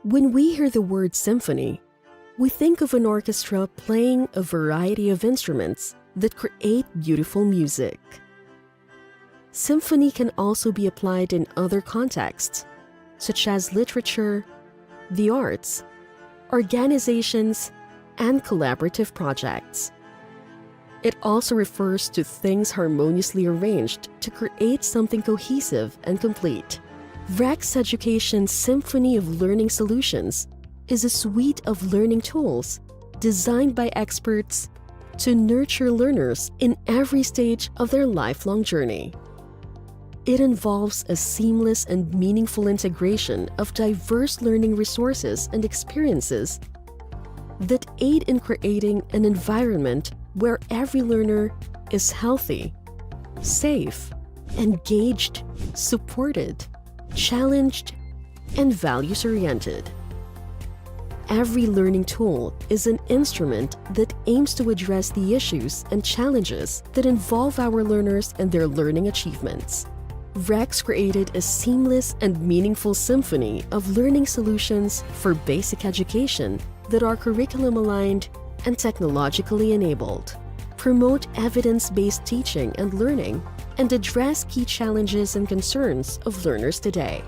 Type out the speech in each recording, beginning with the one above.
When we hear the word symphony, we think of an orchestra playing a variety of instruments that create beautiful music. Symphony can also be applied in other contexts, such as literature, the arts, organizations, and collaborative projects. It also refers to things harmoniously arranged to create something cohesive and complete. REX Education's Symphony of Learning Solutions is a suite of learning tools designed by experts to nurture learners in every stage of their lifelong journey. It involves a seamless and meaningful integration of diverse learning resources and experiences that aid in creating an environment where every learner is healthy, safe, engaged, supported, challenged, and values-oriented. Every learning tool is an instrument that aims to address the issues and challenges that involve our learners and their learning achievements. REX created a seamless and meaningful symphony of learning solutions for basic education that are curriculum-aligned and technologically enabled, promote evidence-based teaching and learning, and address key challenges and concerns of learners today.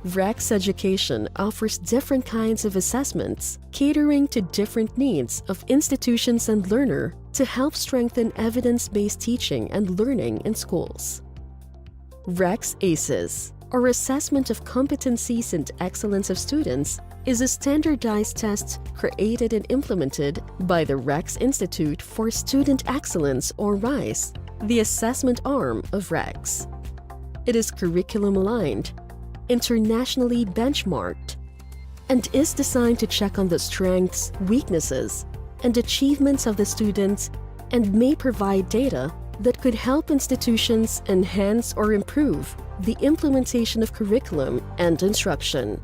REX Education offers different kinds of assessments, catering to different needs of institutions and learner to help strengthen evidence-based teaching and learning in schools. REX ACES, or Assessment of Competencies and Excellence of Students, is a standardized test created and implemented by the REX Institute for Student Excellence, or RISE, the assessment arm of REX. It is curriculum-aligned, internationally benchmarked, and is designed to check on the strengths, weaknesses, and achievements of the students and may provide data that could help institutions enhance or improve the implementation of curriculum and instruction.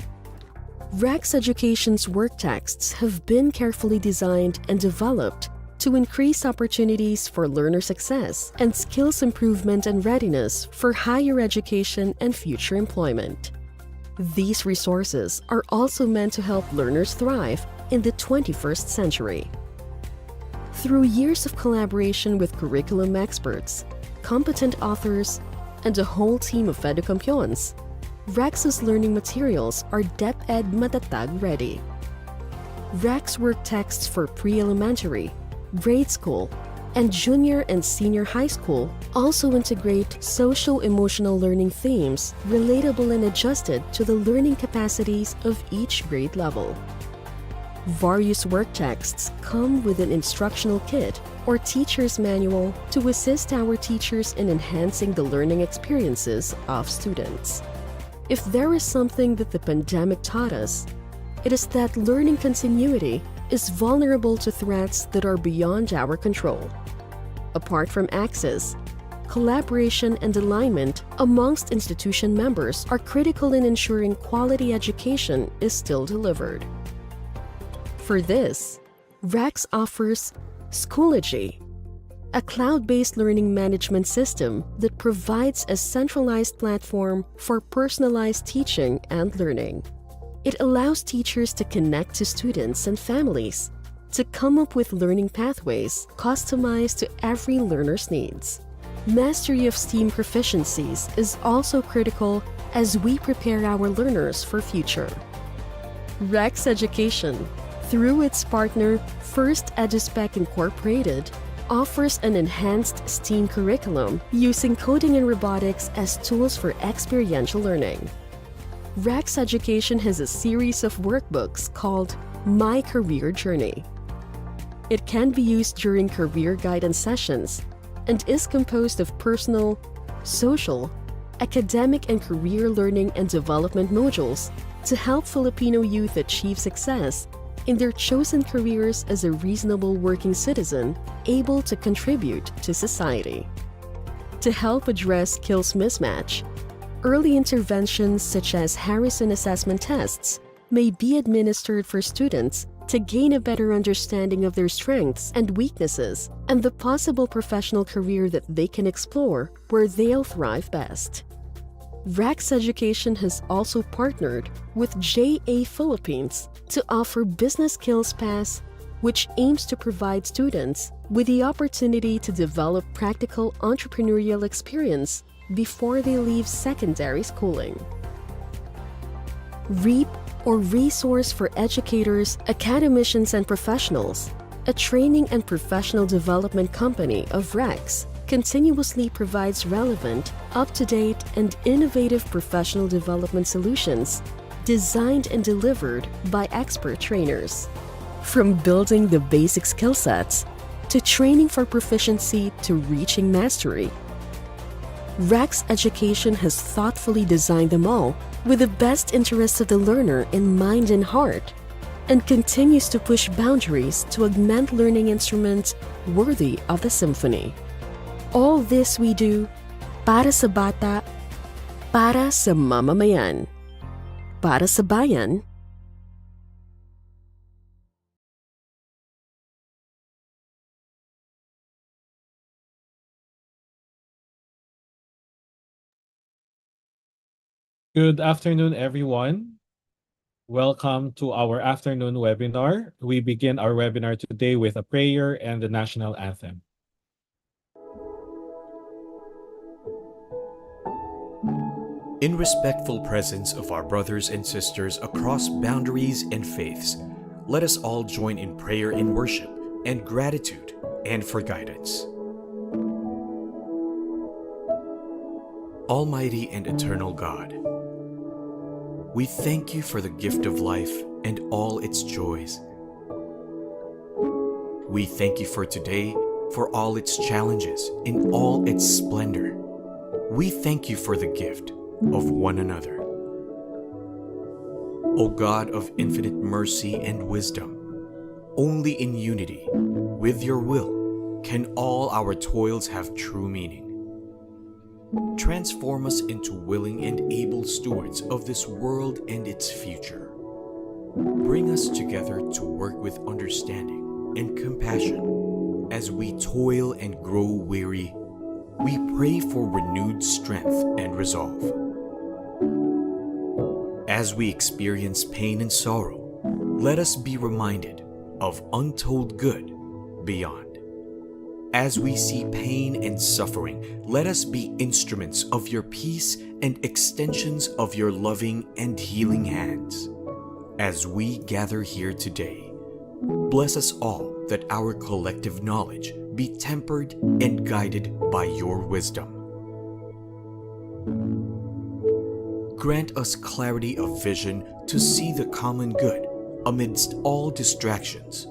REX Education's work texts have been carefully designed and developed to increase opportunities for learner success and skills improvement and readiness for higher education and future employment. These resources are also meant to help learners thrive in the 21st century. Through years of collaboration with curriculum experts, competent authors, and a whole team of educampions, REX's learning materials are DepEd Matatag ready. REX work texts for pre-elementary, grade school, and junior and senior high school also integrate social-emotional learning themes relatable and adjusted to the learning capacities of each grade level. Various work texts come with an instructional kit or teacher's manual to assist our teachers in enhancing the learning experiences of students. If there is something that the pandemic taught us, it is that learning continuity is vulnerable to threats that are beyond our control. Apart from access, collaboration and alignment amongst institution members are critical in ensuring quality education is still delivered. For this, REX offers Schoology, a cloud-based learning management system that provides a centralized platform for personalized teaching and learning. It allows teachers to connect to students and families to come up with learning pathways customized to every learner's needs. Mastery of STEAM proficiencies is also critical as we prepare our learners for future. REX Education, through its partner First EduSpec Incorporated, offers an enhanced STEAM curriculum using coding and robotics as tools for experiential learning. REX Education has a series of workbooks called My Career Journey. It can be used during career guidance sessions and is composed of personal, social, academic, and career learning and development modules to help Filipino youth achieve success in their chosen careers as a reasonable working citizen able to contribute to society. To help address skills mismatch, early interventions such as Harrison assessment tests may be administered for students to gain a better understanding of their strengths and weaknesses and the possible professional career that they can explore where they'll thrive best. Rex Education has also partnered with JA Philippines to offer Business Skills Pass, which aims to provide students with the opportunity to develop practical entrepreneurial experience before they leave secondary schooling. REAP, or Resource for Educators, Academicians and Professionals, a training and professional development company of Rex, continuously provides relevant, up-to-date, and innovative professional development solutions designed and delivered by expert trainers. From building the basic skill sets to training for proficiency to reaching mastery, Rex Education has thoughtfully designed them all with the best interests of the learner in mind and heart, and continues to push boundaries to augment learning instruments worthy of the symphony. All this we do para sa bata, para sa mamamayan, para sa bayan. Good afternoon, everyone. Welcome to our afternoon webinar. We begin our webinar today with a prayer and the national anthem. In respectful presence of our brothers and sisters across boundaries and faiths, let us all join in prayer and worship and gratitude and for guidance. Almighty and eternal God, we thank you for the gift of life and all its joys. We thank you for today, for all its challenges, in all its splendor. We thank you for the gift of one another. O God of infinite mercy and wisdom, only in unity with your will can all our toils have true meaning. Transform us into willing and able stewards of this world and its future. Bring us together to work with understanding and compassion. As we toil and grow weary, we pray for renewed strength and resolve. As we experience pain and sorrow, let us be reminded of untold good beyond. As we see pain and suffering, let us be instruments of your peace and extensions of your loving and healing hands. As we gather here today, bless us all that our collective knowledge be tempered and guided by your wisdom. Grant us clarity of vision to see the common good amidst all distractions.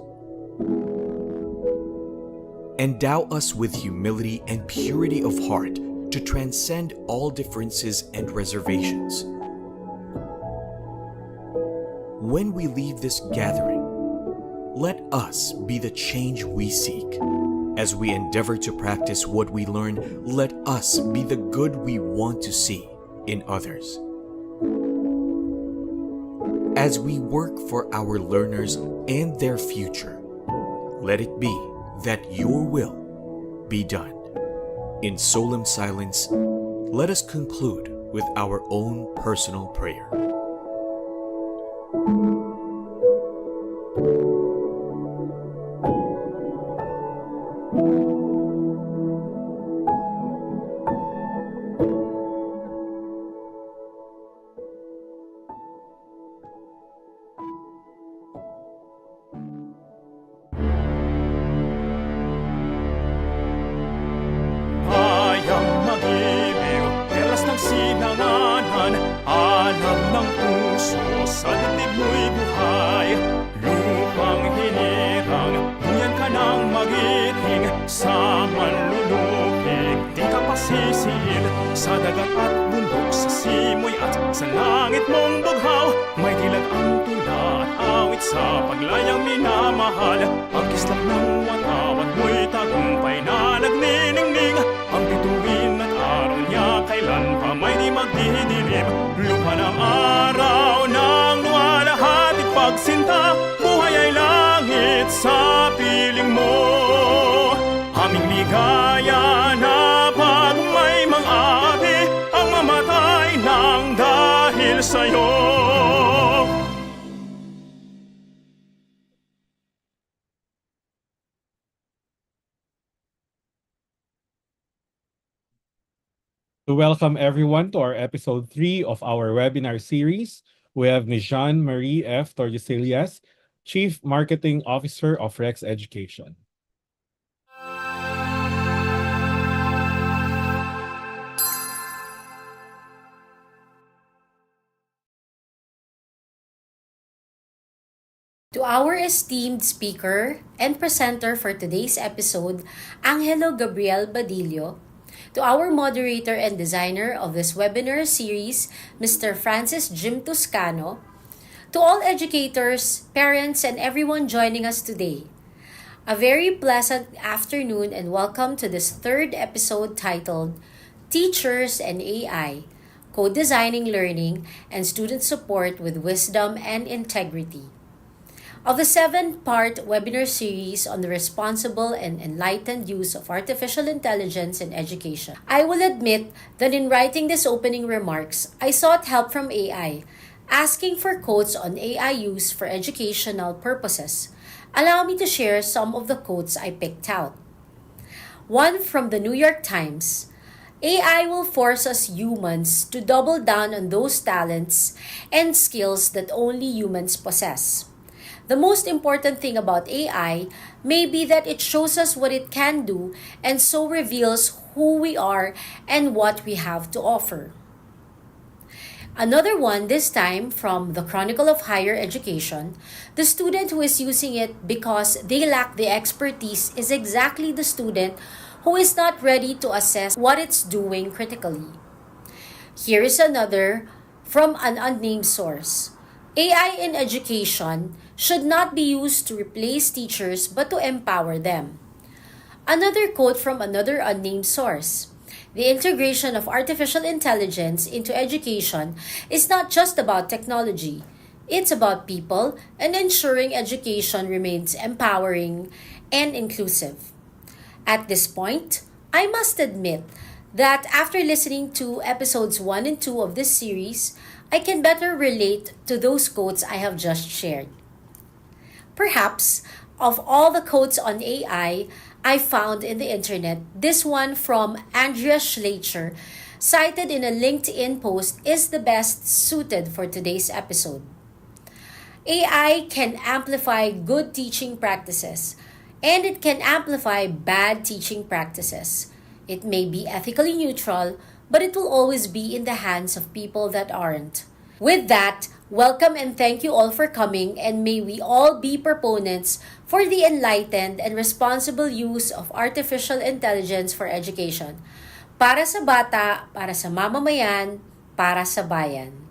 Endow us with humility and purity of heart to transcend all differences and reservations. When we leave this gathering, let us be the change we seek. As we endeavor to practice what we learn, let us be the good we want to see in others. As we work for our learners and their future, let it be that your will be done. In solemn silence, let us conclude with our own personal prayer. Sa dagat at bundok, sa simoy at sa langit mong bughaw, may dilag ang tula at awit sa paglayang minamahal. Ang kislap ng watawat mo'y tagumpay na nagniningning. Ang bituin at araw niya kailan pa may di magdidilim. Lupa ng araw ng luwalhating pagsinta, buhay ay langit sa piling mo. Aming ligaya na pag may mang-aapi, ang mamatay na To welcome everyone to our episode 3 of our webinar series, we have Ms. Jean Marie F. Tordesillas, Chief Marketing Officer of Rex Education. To our esteemed speaker and presenter for today's episode, Angelo Gabriel Badillo. To our moderator and designer of this webinar series, Mr. Francis Jim Toscano. To all educators, parents, and everyone joining us today. A very pleasant afternoon and welcome to this third episode titled Teachers and AI, Co-Designing Learning and Student Support with Wisdom and Integrity. Of the 7-part webinar series on the responsible and enlightened use of artificial intelligence in education, I will admit that in writing these opening remarks, I sought help from AI, asking for quotes on AI use for educational purposes. Allow me to share some of the quotes I picked out. One from the New York Times. AI will force us humans to double down on those talents and skills that only humans possess. The most important thing about AI may be that it shows us what it can do and so reveals who we are and what we have to offer. Another one, this time from the Chronicle of Higher Education, the student who is using it because they lack the expertise is exactly the student who is not ready to assess what it's doing critically. Here is another from an unnamed source. AI in education should not be used to replace teachers but to empower them. Another quote from another unnamed source. The integration of artificial intelligence into education is not just about technology. It's about people and ensuring education remains empowering and inclusive. At this point, I must admit that after listening to episodes 1 and 2 of this series, I can better relate to those quotes I have just shared. Perhaps, of all the quotes on AI I found in the internet, this one from Andrea Schleicher, cited in a LinkedIn post, is the best suited for today's episode. AI can amplify good teaching practices, and it can amplify bad teaching practices. It may be ethically neutral, but it will always be in the hands of people that aren't. With that, welcome and thank you all for coming, and may we all be proponents for the enlightened and responsible use of artificial intelligence for education. Para sa bata, para sa mamamayan, para sa bayan.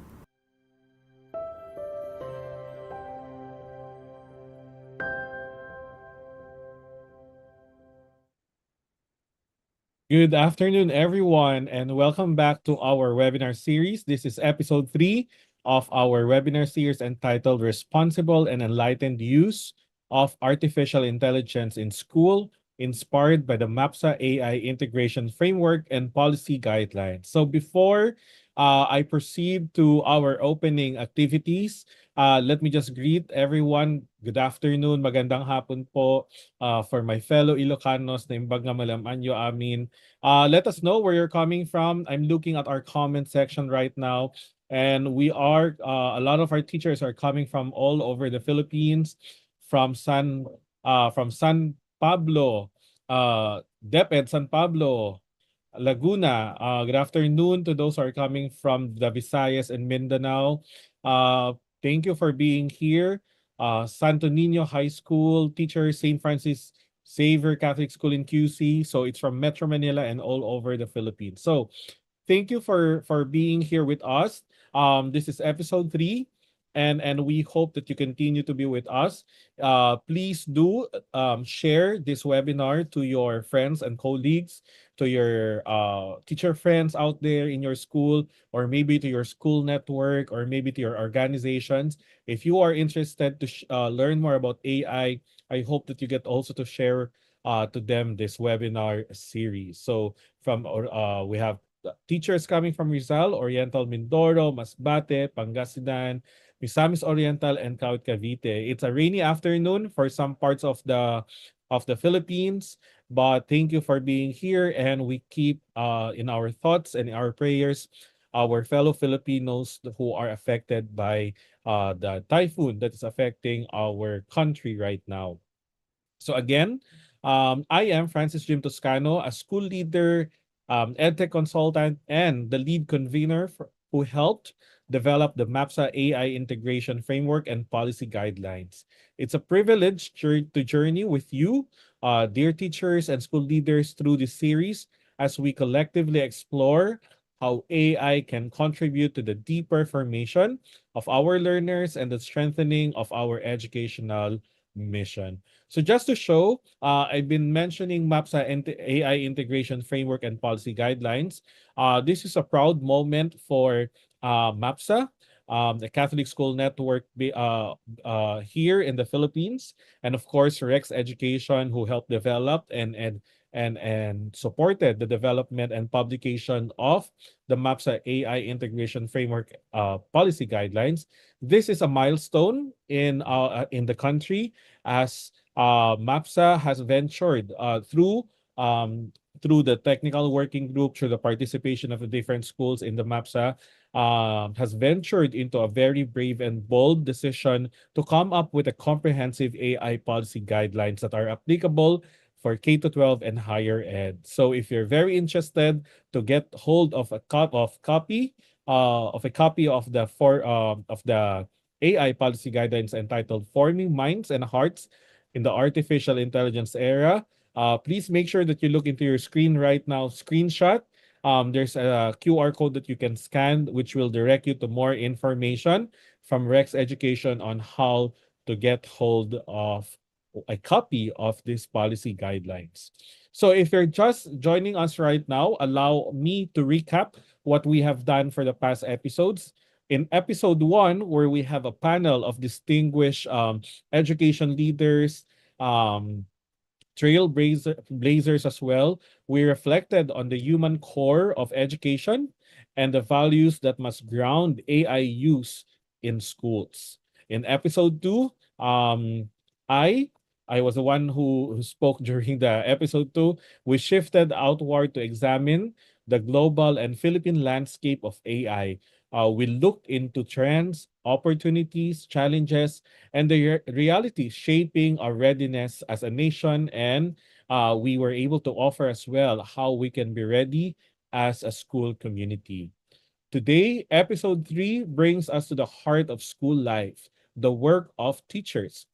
Good afternoon, everyone, and welcome back to our webinar series. This is episode 3 of our webinar series entitled Responsible and Enlightened Use of Artificial Intelligence in School, inspired by the MAPSA AI Integration Framework and Policy Guidelines. So before I proceed to our opening activities, let me just greet everyone. Good afternoon, magandang hapon po for my fellow Ilocanos na imbag nga malaman nyo amin. Let us know where you're coming from. I'm looking at our comment section right now, and we are a lot of our teachers are coming from all over the Philippines, from San Pablo, DepEd San Pablo, Laguna. Good afternoon to those who are coming from the Visayas and Mindanao. Thank you for being here. Santo Niño High School teacher, St. Francis Xavier Catholic School in QC. So it's from Metro Manila and all over the Philippines. So thank you for being here with us. This is episode 3. And we hope that you continue to be with us. Please do share this webinar to your friends and colleagues, to your teacher friends out there in your school, or maybe to your school network, or maybe to your organizations. If you are interested to learn more about AI, I hope that you get also to share to them this webinar series. So we have teachers coming from Rizal, Oriental Mindoro, Masbate, Pangasinan, Misamis Oriental, and Kawit Cavite. It's a rainy afternoon for some parts of the Philippines. But thank you for being here, and we keep in our thoughts and our prayers our fellow Filipinos who are affected by the typhoon that is affecting our country right now. So again, I am Francis Jim Toscano, a school leader, edtech consultant, and the lead convener who helped develop the MAPSA AI integration framework and policy guidelines. It's a privilege to journey with you, dear teachers and school leaders, through this series as we collectively explore how AI can contribute to the deeper formation of our learners and the strengthening of our educational mission. So just to show, I've been mentioning MAPSA AI integration framework and policy guidelines. This is a proud moment for MAPSA, the Catholic School Network here in the Philippines, and of course Rex Education, who helped develop and supported the development and publication of the MAPSA AI integration framework policy guidelines. This is a milestone in the country as MAPSA has ventured through the technical working group, through the participation of the different schools in the MAPSA, has ventured into a very brave and bold decision to come up with a comprehensive AI policy guidelines that are applicable for K to 12 and higher ed. So if you're very interested to get hold of a copy of the AI policy guidelines entitled Forming Minds and Hearts in the Artificial Intelligence Era, please make sure that you look into your screen right now, screenshot. There's a QR code that you can scan, which will direct you to more information from Rex Education on how to get hold of a copy of these policy guidelines. So if you're just joining us right now, allow me to recap what we have done for the past episodes. In episode 1, where we have a panel of distinguished education leaders, um, blazers as well, we reflected on the human core of education and the values that must ground AI use in schools. In episode 2, I I was the one who spoke during the episode 2. We shifted outward to examine the global and Philippine landscape of AI. We looked into trends, opportunities, challenges, and the reality shaping our readiness as a nation. And we were able to offer as well how we can be ready as a school community. Today, episode 3 brings us to the heart of school life, the work of teachers.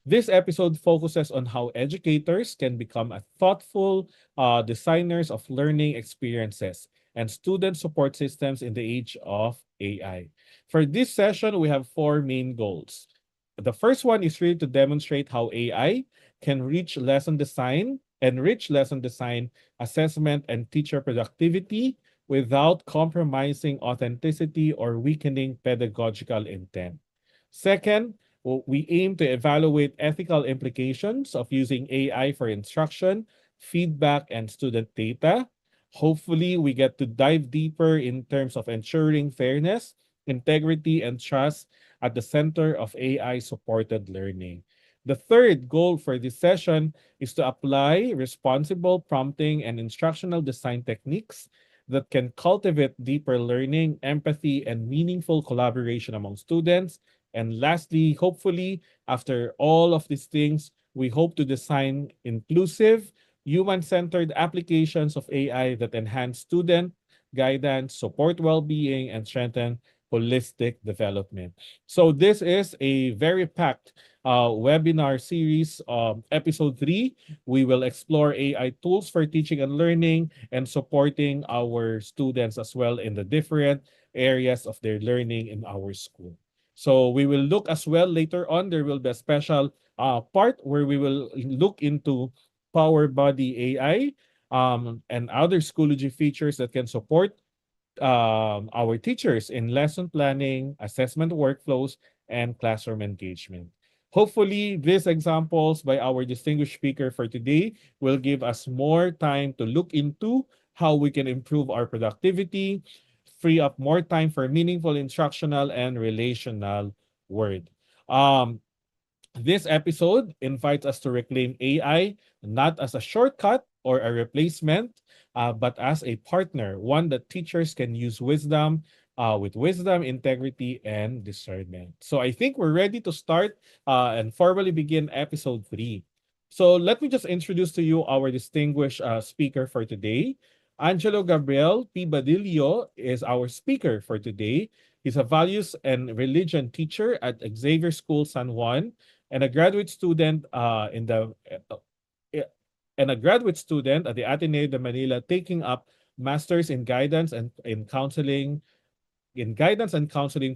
This episode focuses on how educators can become a thoughtful designers of learning experiences and student support systems in the age of AI. For this session, we have 4 main goals. The first one is really to demonstrate how AI can enrich lesson design, assessment, and teacher productivity without compromising authenticity or weakening pedagogical intent. Second, we aim to evaluate ethical implications of using AI for instruction, feedback, and student data. Hopefully, we get to dive deeper in terms of ensuring fairness, integrity, and trust at the center of AI supported learning. The third goal for this session is to apply responsible prompting and instructional design techniques that can cultivate deeper learning, empathy, and meaningful collaboration among students. And lastly, hopefully, after all of these things, we hope to design inclusive, human-centered applications of AI that enhance student guidance, support well-being, and strengthen holistic development. So this is a very packed webinar series, episode 3. We will explore AI tools for teaching and learning and supporting our students as well in the different areas of their learning in our school. So we will look as well later on. There will be a special part where we will look into Power Body AI and other Schoology features that can support our teachers in lesson planning, assessment workflows, and classroom engagement. Hopefully, these examples by our distinguished speaker for today will give us more time to look into how we can improve our productivity, free up more time for meaningful instructional and relational work. Um, This episode invites us to reclaim AI not as a shortcut or a replacement, but as a partner, one that teachers can use with wisdom, integrity, and discernment. So I think we're ready to start and formally begin episode 3. So let me just introduce to you our distinguished speaker for today. Angelo Gabriel Badillo is our speaker for today. He's a values and religion teacher at Xavier School San Juan and a graduate student uh, and a graduate student at the Ateneo de Manila taking up masters in guidance and counseling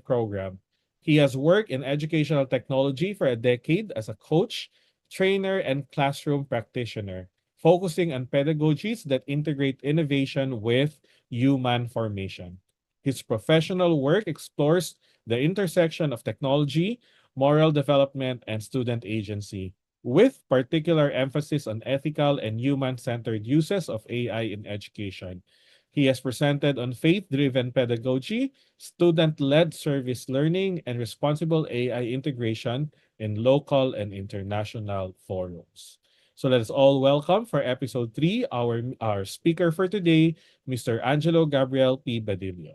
program. He has worked in educational technology for a decade as a coach, trainer, and classroom practitioner, focusing on pedagogies that integrate innovation with human formation. His professional work explores the intersection of technology, moral development, and student agency, with particular emphasis on ethical and human centered uses of AI in education. He has presented on faith driven pedagogy, student led service learning, and responsible AI integration in local and international forums. So let us all welcome for episode 3 our speaker for today, Mr. Angelo Gabriel Badillo.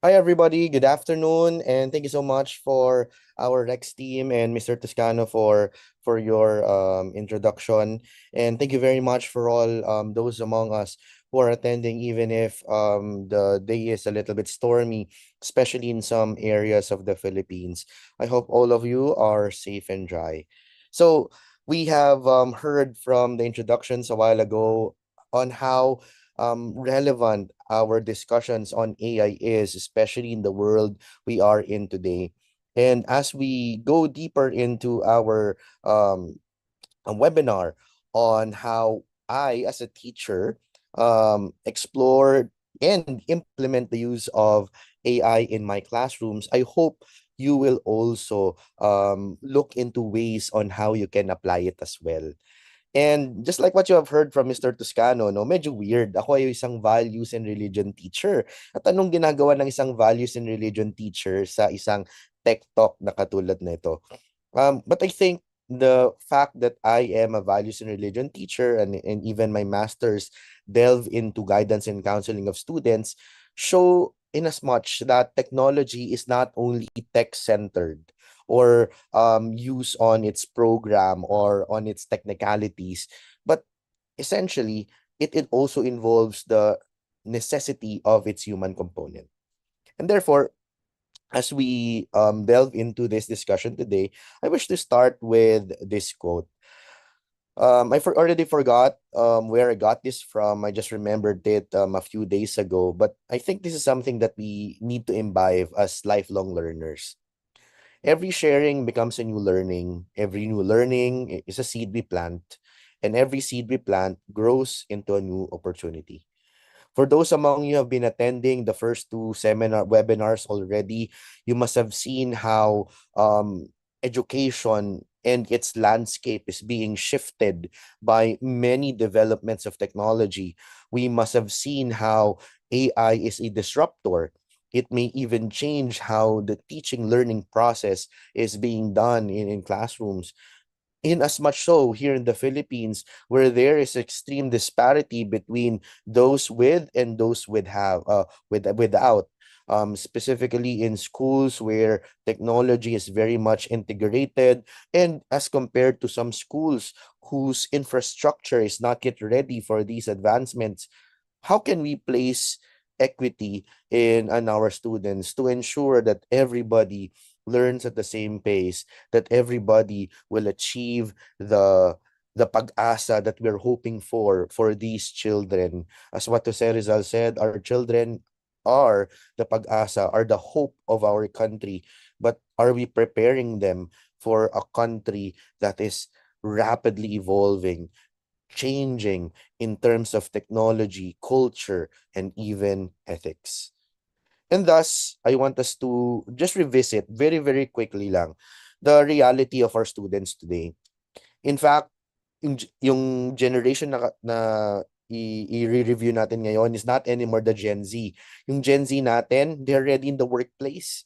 Hi, everybody. Good afternoon, and thank you so much for our Rex team and Mr. Toscano for your introduction. And thank you very much for all those among us who are attending, even if the day is a little bit stormy, especially in some areas of the Philippines. I hope all of you are safe and dry. So we have heard from the introductions a while ago on how relevant our discussions on AI is, especially in the world we are in today. And as we go deeper into our webinar on how I, as a teacher, explore and implement the use of AI in my classrooms, I hope you will also look into ways on how you can apply it as well. And just like what you have heard from Mr. Toscano, no, medyo weird. Ako ay isang values and religion teacher. At anong ginagawa ng isang values and religion teacher sa isang tech talk na katulad nito? But I think the fact that I am a values and religion teacher and even my masters delve into guidance and counseling of students show in as much that technology is not only tech-centered or use on its program or on its technicalities, but essentially it also involves the necessity of its human component. And therefore, as we delve into this discussion today, I wish to start with this quote. Already forgot where I got this from. I just remembered it a few days ago. But I think this is something that we need to imbibe as lifelong learners. Every sharing becomes a new learning. Every new learning is a seed we plant. And every seed we plant grows into a new opportunity. For those among you who have been attending the first two webinars already, you must have seen how education and its landscape is being shifted by many developments of technology. We must have seen how AI is a disruptor. It may even change how the teaching learning process is being done in classrooms, in as much so here in the Philippines, where there is extreme disparity between those with and those without. Specifically in schools where technology is very much integrated, and as compared to some schools whose infrastructure is not yet ready for these advancements, how can we place equity in our students to ensure that everybody learns at the same pace, that everybody will achieve the pag-asa that we're hoping for these children? As what Jose Rizal said, our children are the pag-asa, are the hope of our country. But are we preparing them for a country that is rapidly evolving, changing in terms of technology, culture, and even ethics? And thus, I want us to just revisit very, very quickly lang the reality of our students today. In fact, yung generation na i-review natin ngayon is not anymore the Gen Z. Yung Gen Z natin, they're already in the workplace.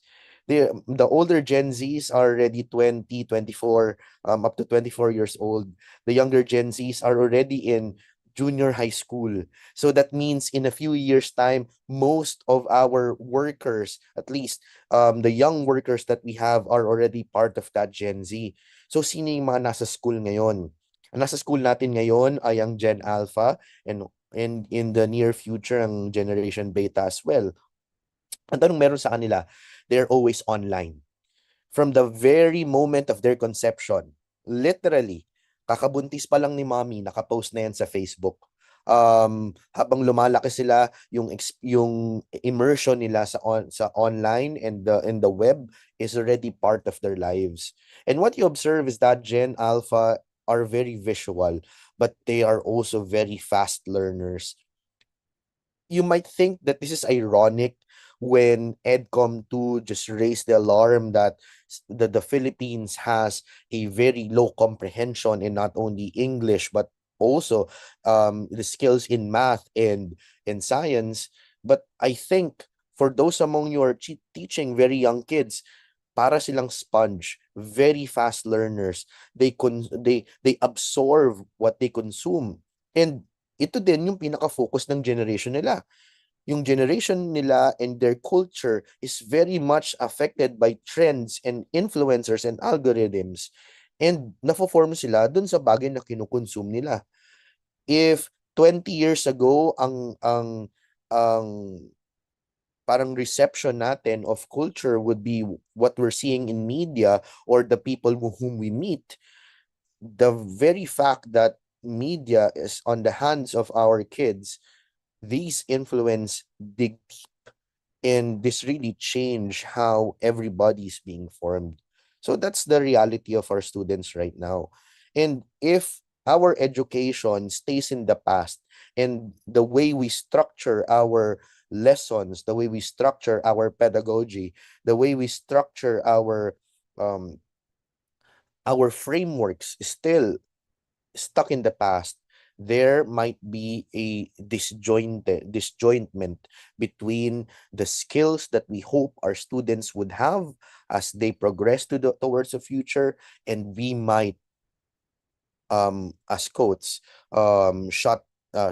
The older Gen Zs are already 20, 24, up to 24 years old. The younger Gen Zs are already in junior high school. So that means in a few years' time, most of our workers, at least the young workers that we have, are already part of that Gen Z. So sino yung mga nasa school ngayon? Ang nasa school natin ngayon ay ang Gen Alpha, and in the near future ang Generation Beta as well. Ang tanong meron sa kanila, they're always online. From the very moment of their conception, literally, kakabuntis pa lang ni mommy, nakapost na yan sa Facebook. Habang lumalaki sila, yung immersion nila sa online and the web is already part of their lives. And what you observe is that Gen Alpha are very visual, but they are also very fast learners. You might think that this is ironic when EDCOM 2 just raised the alarm that the Philippines has a very low comprehension in not only English but also the skills in math and in science. But I think for those among you who are teaching very young kids, para silang sponge, very fast learners. They absorb what they consume. And ito din yung pinaka-focus ng generation nila. Yung generation nila and their culture is very much affected by trends and influencers and algorithms. And nafo-form sila dun sa bagay na kinukonsume nila. If 20 years ago ang parang reception natin of culture would be what we're seeing in media or the people whom we meet, the very fact that media is on the hands of our kids, these influence dig deep, and this really change how everybody's being formed. So that's the reality of our students right now. And if our education stays in the past and the way we structure our lessons, the way we structure our pedagogy, the way we structure our frameworks is still stuck in the past, there might be a disjointment between the skills that we hope our students would have as they progress towards the future, and we might as coats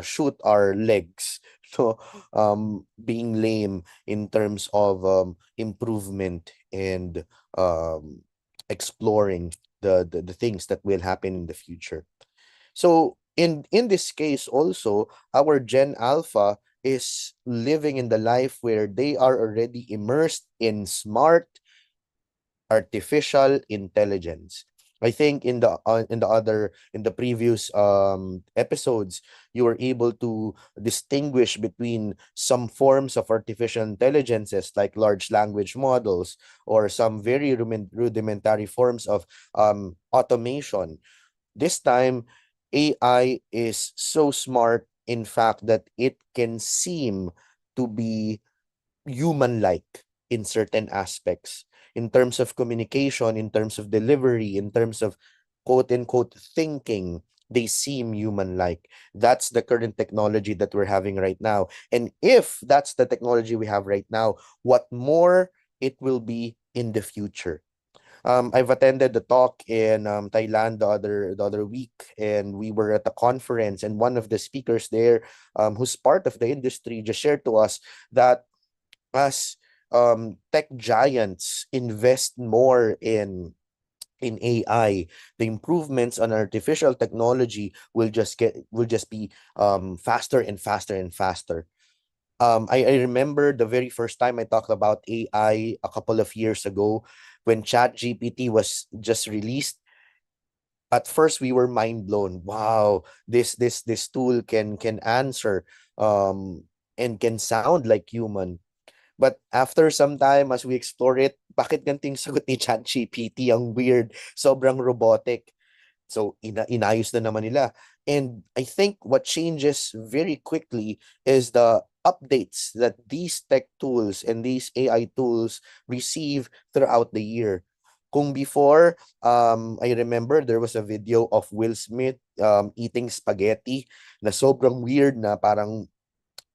shoot our legs, so being lame in terms of improvement and exploring the things that will happen in the future. So in this case also, our Gen Alpha is living in the life where they are already immersed in smart artificial intelligence. I think in the previous episodes, you were able to distinguish between some forms of artificial intelligences like large language models or some very rudimentary forms of automation. This time, AI is so smart, in fact, that it can seem to be human-like in certain aspects, in terms of communication, in terms of delivery, in terms of quote-unquote thinking. They seem human-like. That's the current technology that we're having right now. And if that's the technology we have right now, what more it will be in the future. I've attended the talk in Thailand the other week, and we were at a conference, and one of the speakers there, who's part of the industry, just shared to us that as tech giants invest more in AI, the improvements on artificial technology will just be faster and faster and faster. I remember the very first time I talked about AI a couple of years ago when ChatGPT was just released. At first, we were mind blown. Wow, this tool can answer and can sound like human. But after some time, as we explore it, bakit ganting sagot ni ChatGPT? Ang weird, sobrang robotic. So inayos na naman nila. And I think what changes very quickly is the updates that these tech tools and these AI tools receive throughout the year. Kung before, I remember there was a video of Will Smith eating spaghetti na sobrang weird, na parang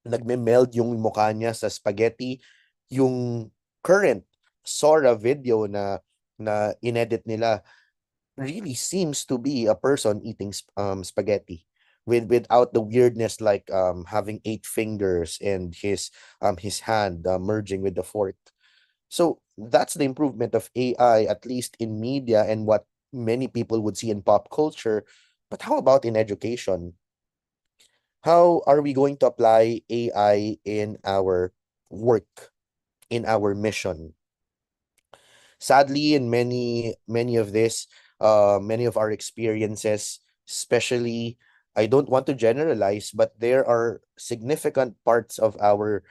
nagme-meld yung mukha niya sa spaghetti. Yung current Sora video na inedit nila really seems to be a person eating spaghetti without the weirdness, like having 8 fingers and his hand merging with the fork. So that's the improvement of AI, at least in media and what many people would see in pop culture. But how about in education? How are we going to apply AI in our work, in our mission? Sadly, in many of our experiences, especially, I don't want to generalize, but there are significant parts of our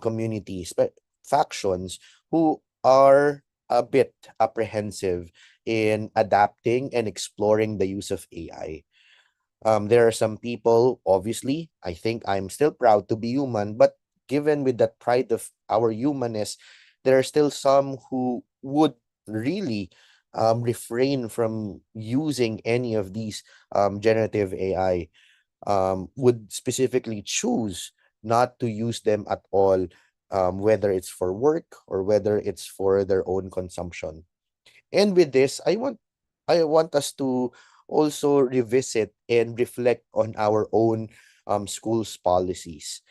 community, factions, who are a bit apprehensive in adapting and exploring the use of AI. There are some people, obviously, I think I'm still proud to be human, but given with that pride of our humanness, there are still some who would really refrain from using any of these generative AI, would specifically choose not to use them at all, whether it's for work or whether it's for their own consumption. And with this, I want us to also revisit and reflect on our own school's policies.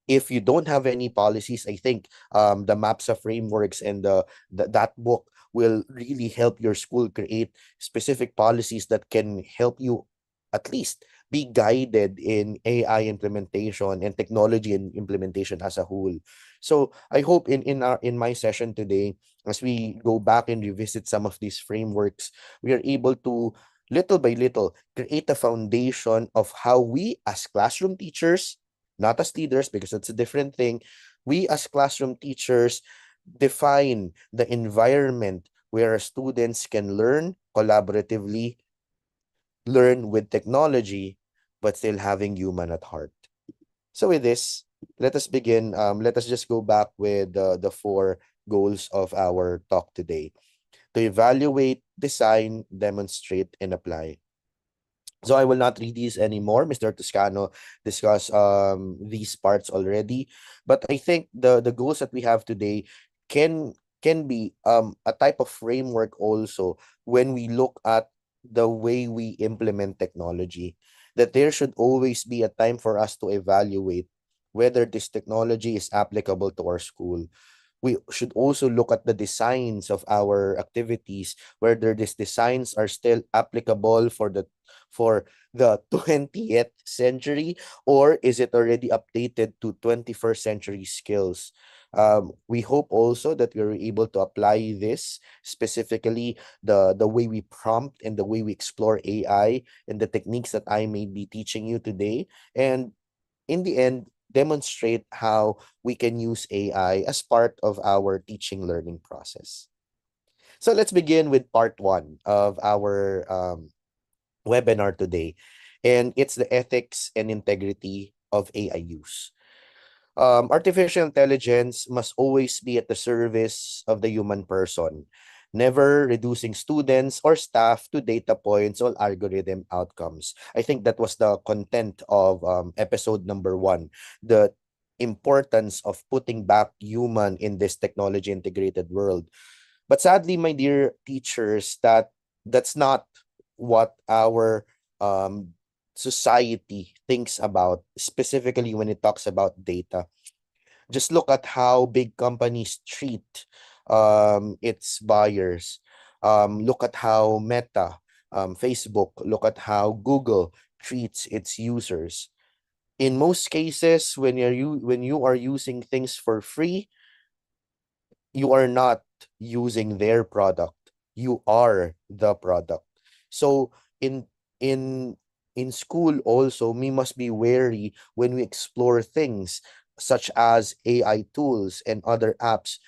If you don't have any policies, I think the MAPSA frameworks and that book will really help your school create specific policies that can help you at least be guided in AI implementation and technology and implementation as a whole. So I hope in my session today, as we go back and revisit some of these frameworks, we are able to little by little create a foundation of how we as classroom teachers, not as leaders, because that's a different thing. We as classroom teachers define the environment where our students can learn collaboratively, learn with technology, but still having human at heart. So with this, let us begin. Let us just go back with the 4 goals of our talk today: to evaluate, design, demonstrate, and apply. So I will not read these anymore. Mr. Toscano discussed these parts already. But I think the goals that we have today can be a type of framework also when we look at the way we implement technology. That there should always be a time for us to evaluate whether this technology is applicable to our school. We should also look at the designs of our activities, whether these designs are still applicable for the 20th century, or is it already updated to 21st century skills. We hope also that we're able to apply this, specifically the way we prompt and the way we explore AI and the techniques that I may be teaching you today, and in the end, demonstrate how we can use AI as part of our teaching learning process. So let's begin with part 1 of our webinar today, and it's the ethics and integrity of AI use. Artificial intelligence must always be at the service of the human person, never reducing students or staff to data points or algorithm outcomes. I think that was the content of episode number 1, the importance of putting back human in this technology integrated world. But sadly, my dear teachers, that's not what our society thinks about, specifically when it talks about data. Just look at how big companies treat its buyers. Look at how Meta, Facebook, look at how Google treats its users. In most cases, when you are using things for free, you are not using their product. You are the product. So in in in school also, we must be wary when we explore things such as AI tools and other apps,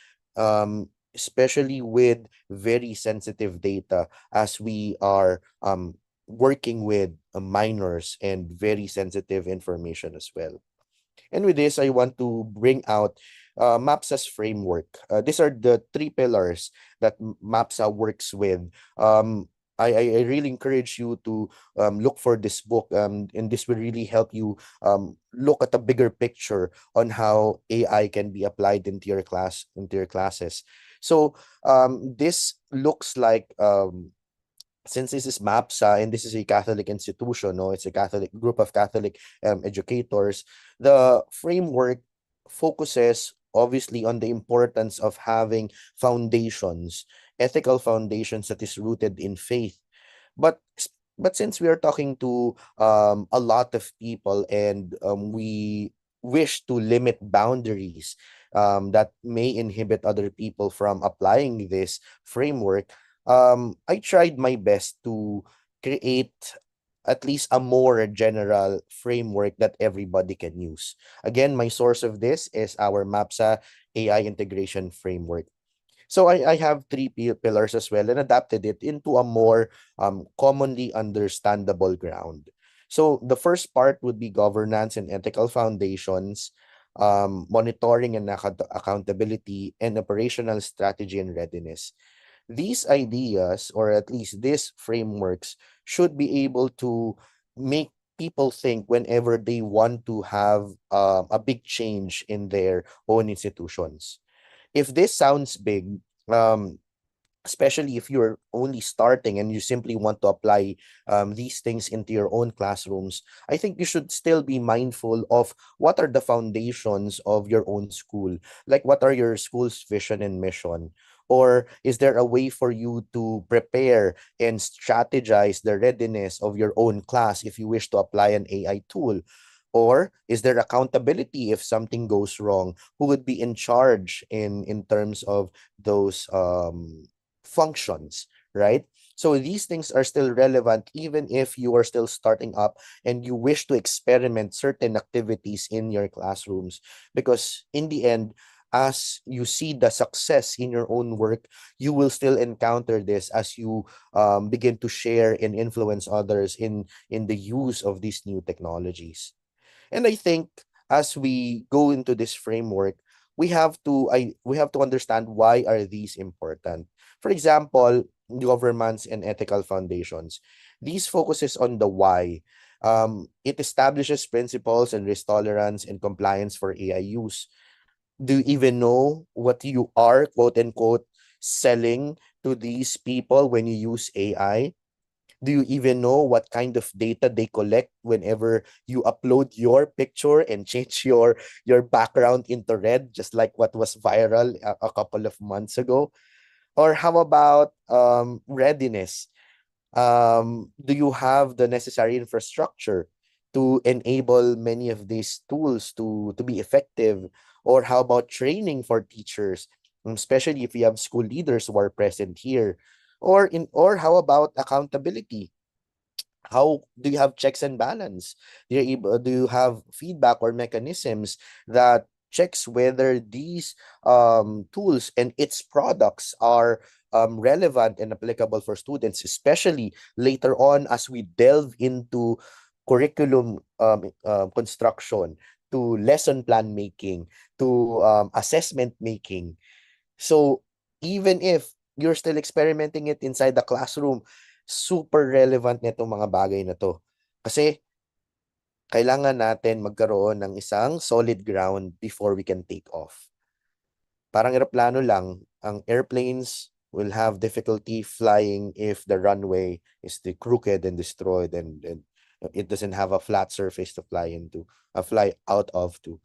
especially with very sensitive data, as we are working with minors and very sensitive information as well. And with this, I want to bring out MAPSA's framework. These are the 3 pillars that MAPSA works with. I really encourage you to look for this book, and this will really help you look at a bigger picture on how AI can be applied into your classes. So this looks like since this is MAPSA and this is a Catholic institution, no, it's a Catholic group of Catholic educators. The framework focuses obviously on the importance of having foundations, ethical foundations that is rooted in faith. But but since we are talking to a lot of people and we wish to limit boundaries that may inhibit other people from applying this framework, I tried my best to create at least a more general framework that everybody can use. Again, my source of this is our MAPSA AI integration framework. So I have three pillars as well and adapted it into a more commonly understandable ground. So the first part would be governance and ethical foundations, monitoring and accountability, and operational strategy and readiness. These ideas, or at least these frameworks, should be able to make people think whenever they want to have a big change in their own institutions. If this sounds big, um, especially if you're only starting and you simply want to apply these things into your own classrooms, I think you should still be mindful of what are the foundations of your own school. Like, what are your school's vision and mission? Or is there a way for you to prepare and strategize the readiness of your own class if you wish to apply an AI tool? Or is there accountability if something goes wrong? Who would be in charge in terms of those functions, right? So these things are still relevant even if you are still starting up and you wish to experiment certain activities in your classrooms. Because in the end, as you see the success in your own work, you will still encounter this as you begin to share and influence others in the use of these new technologies. And I think as we go into this framework, we have to understand why are these important. For example, governments and ethical foundations. These focuses on the why. It establishes principles and risk tolerance and compliance for AI use. Do you even know what you are, quote unquote, selling to these people when you use AI? Do you even know what kind of data they collect whenever you upload your picture and change your background into red, just like what was viral a couple of months ago? Or how about readiness? Do you have the necessary infrastructure to enable many of these tools to be effective? Or how about training for teachers, especially if you have school leaders who are present here? Or how about accountability? How do you have checks and balance? Do you have feedback or mechanisms that checks whether these tools and its products are relevant and applicable for students, especially later on as we delve into curriculum construction, to lesson plan making, to assessment making. So even if you're still experimenting it inside the classroom, super relevant nitong mga bagay na to. Kasi kailangan natin magkaroon ng isang solid ground before we can take off. Parang eroplano lang, ang airplanes will have difficulty flying if the runway is crooked and destroyed, and it doesn't have a flat surface to fly into, fly out of to.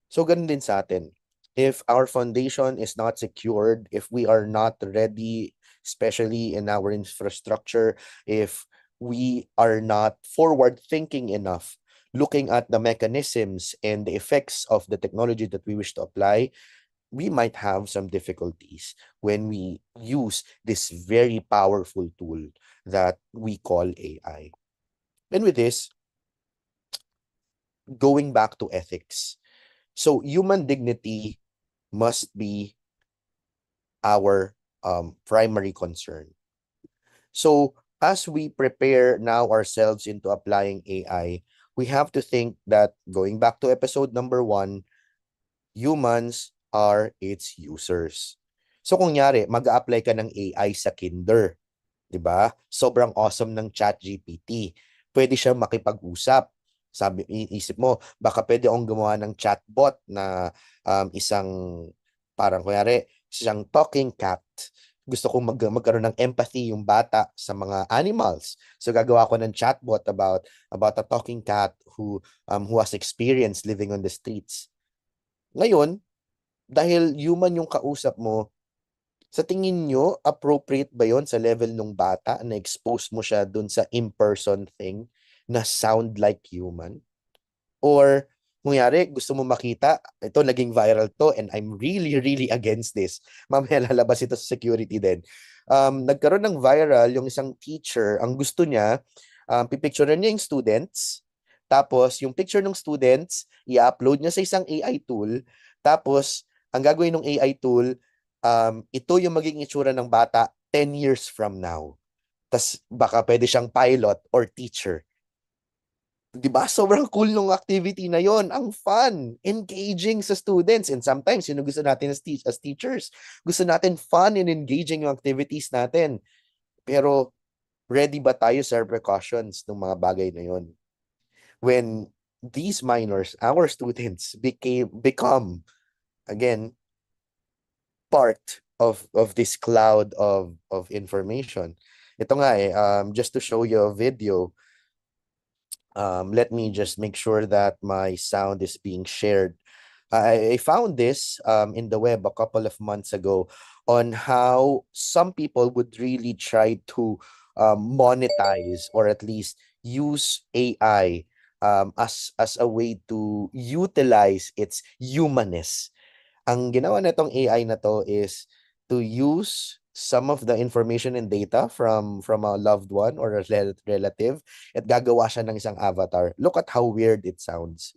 So ganun din sa atin. If our foundation is not secured, if we are not ready, especially in our infrastructure, if we are not forward thinking enough, looking at the mechanisms and the effects of the technology that we wish to apply, we might have some difficulties when we use this very powerful tool that we call AI. And with this, going back to ethics. So human dignity must be our primary concern. So as we prepare now ourselves into applying AI, we have to think that, going back to episode number 1, humans are its users. So kung nyari, mag-a-apply ka ng AI sa kinder, 'di ba? Sobrang awesome ng ChatGPT. Pwede siyang makipag-usap. Sabi, iisip mo, baka pwede akong gumawa ng chatbot na isang parang kunyari, siyang talking cat. Gusto kong magkaroon ng empathy yung bata sa mga animals. So gagawa ko ng chatbot about a talking cat who has experience living on the streets. Ngayon, dahil human yung kausap mo, sa tingin nyo, appropriate ba yon sa level ng bata na expose mo siya dun sa in-person thing na sound like human? Or, kungyari, gusto mo makita, ito naging viral to and I'm really, really against this. Mamaya lalabas ito sa security din. Nagkaroon ng viral yung isang teacher, ang gusto niya, pipicturean niya yung students, tapos yung picture ng students, i-upload niya sa isang AI tool, tapos ang gagawin ng AI tool, ito yung magiging itsura ng bata 10 years from now. Tas baka pwede siyang pilot or teacher. 'Di ba? Sobrang cool nung activity na yon. Ang fun, engaging sa students. And sometimes, yun ang gusto natin as teachers. Gusto natin fun and engaging yung activities natin. Pero, ready ba tayo sa precautions ng mga bagay na yon? When these minors, our students, become, again, part of this cloud of information. Ito nga just to show you a video, let me just make sure that my sound is being shared. I found this in the web a couple of months ago on how some people would really try to monetize or at least use AI as a way to utilize its humanness. Ang ginawa nitong AI na to is to use some of the information and data from a loved one or a relative at gagawa siya ng isang avatar. Look at how weird it sounds.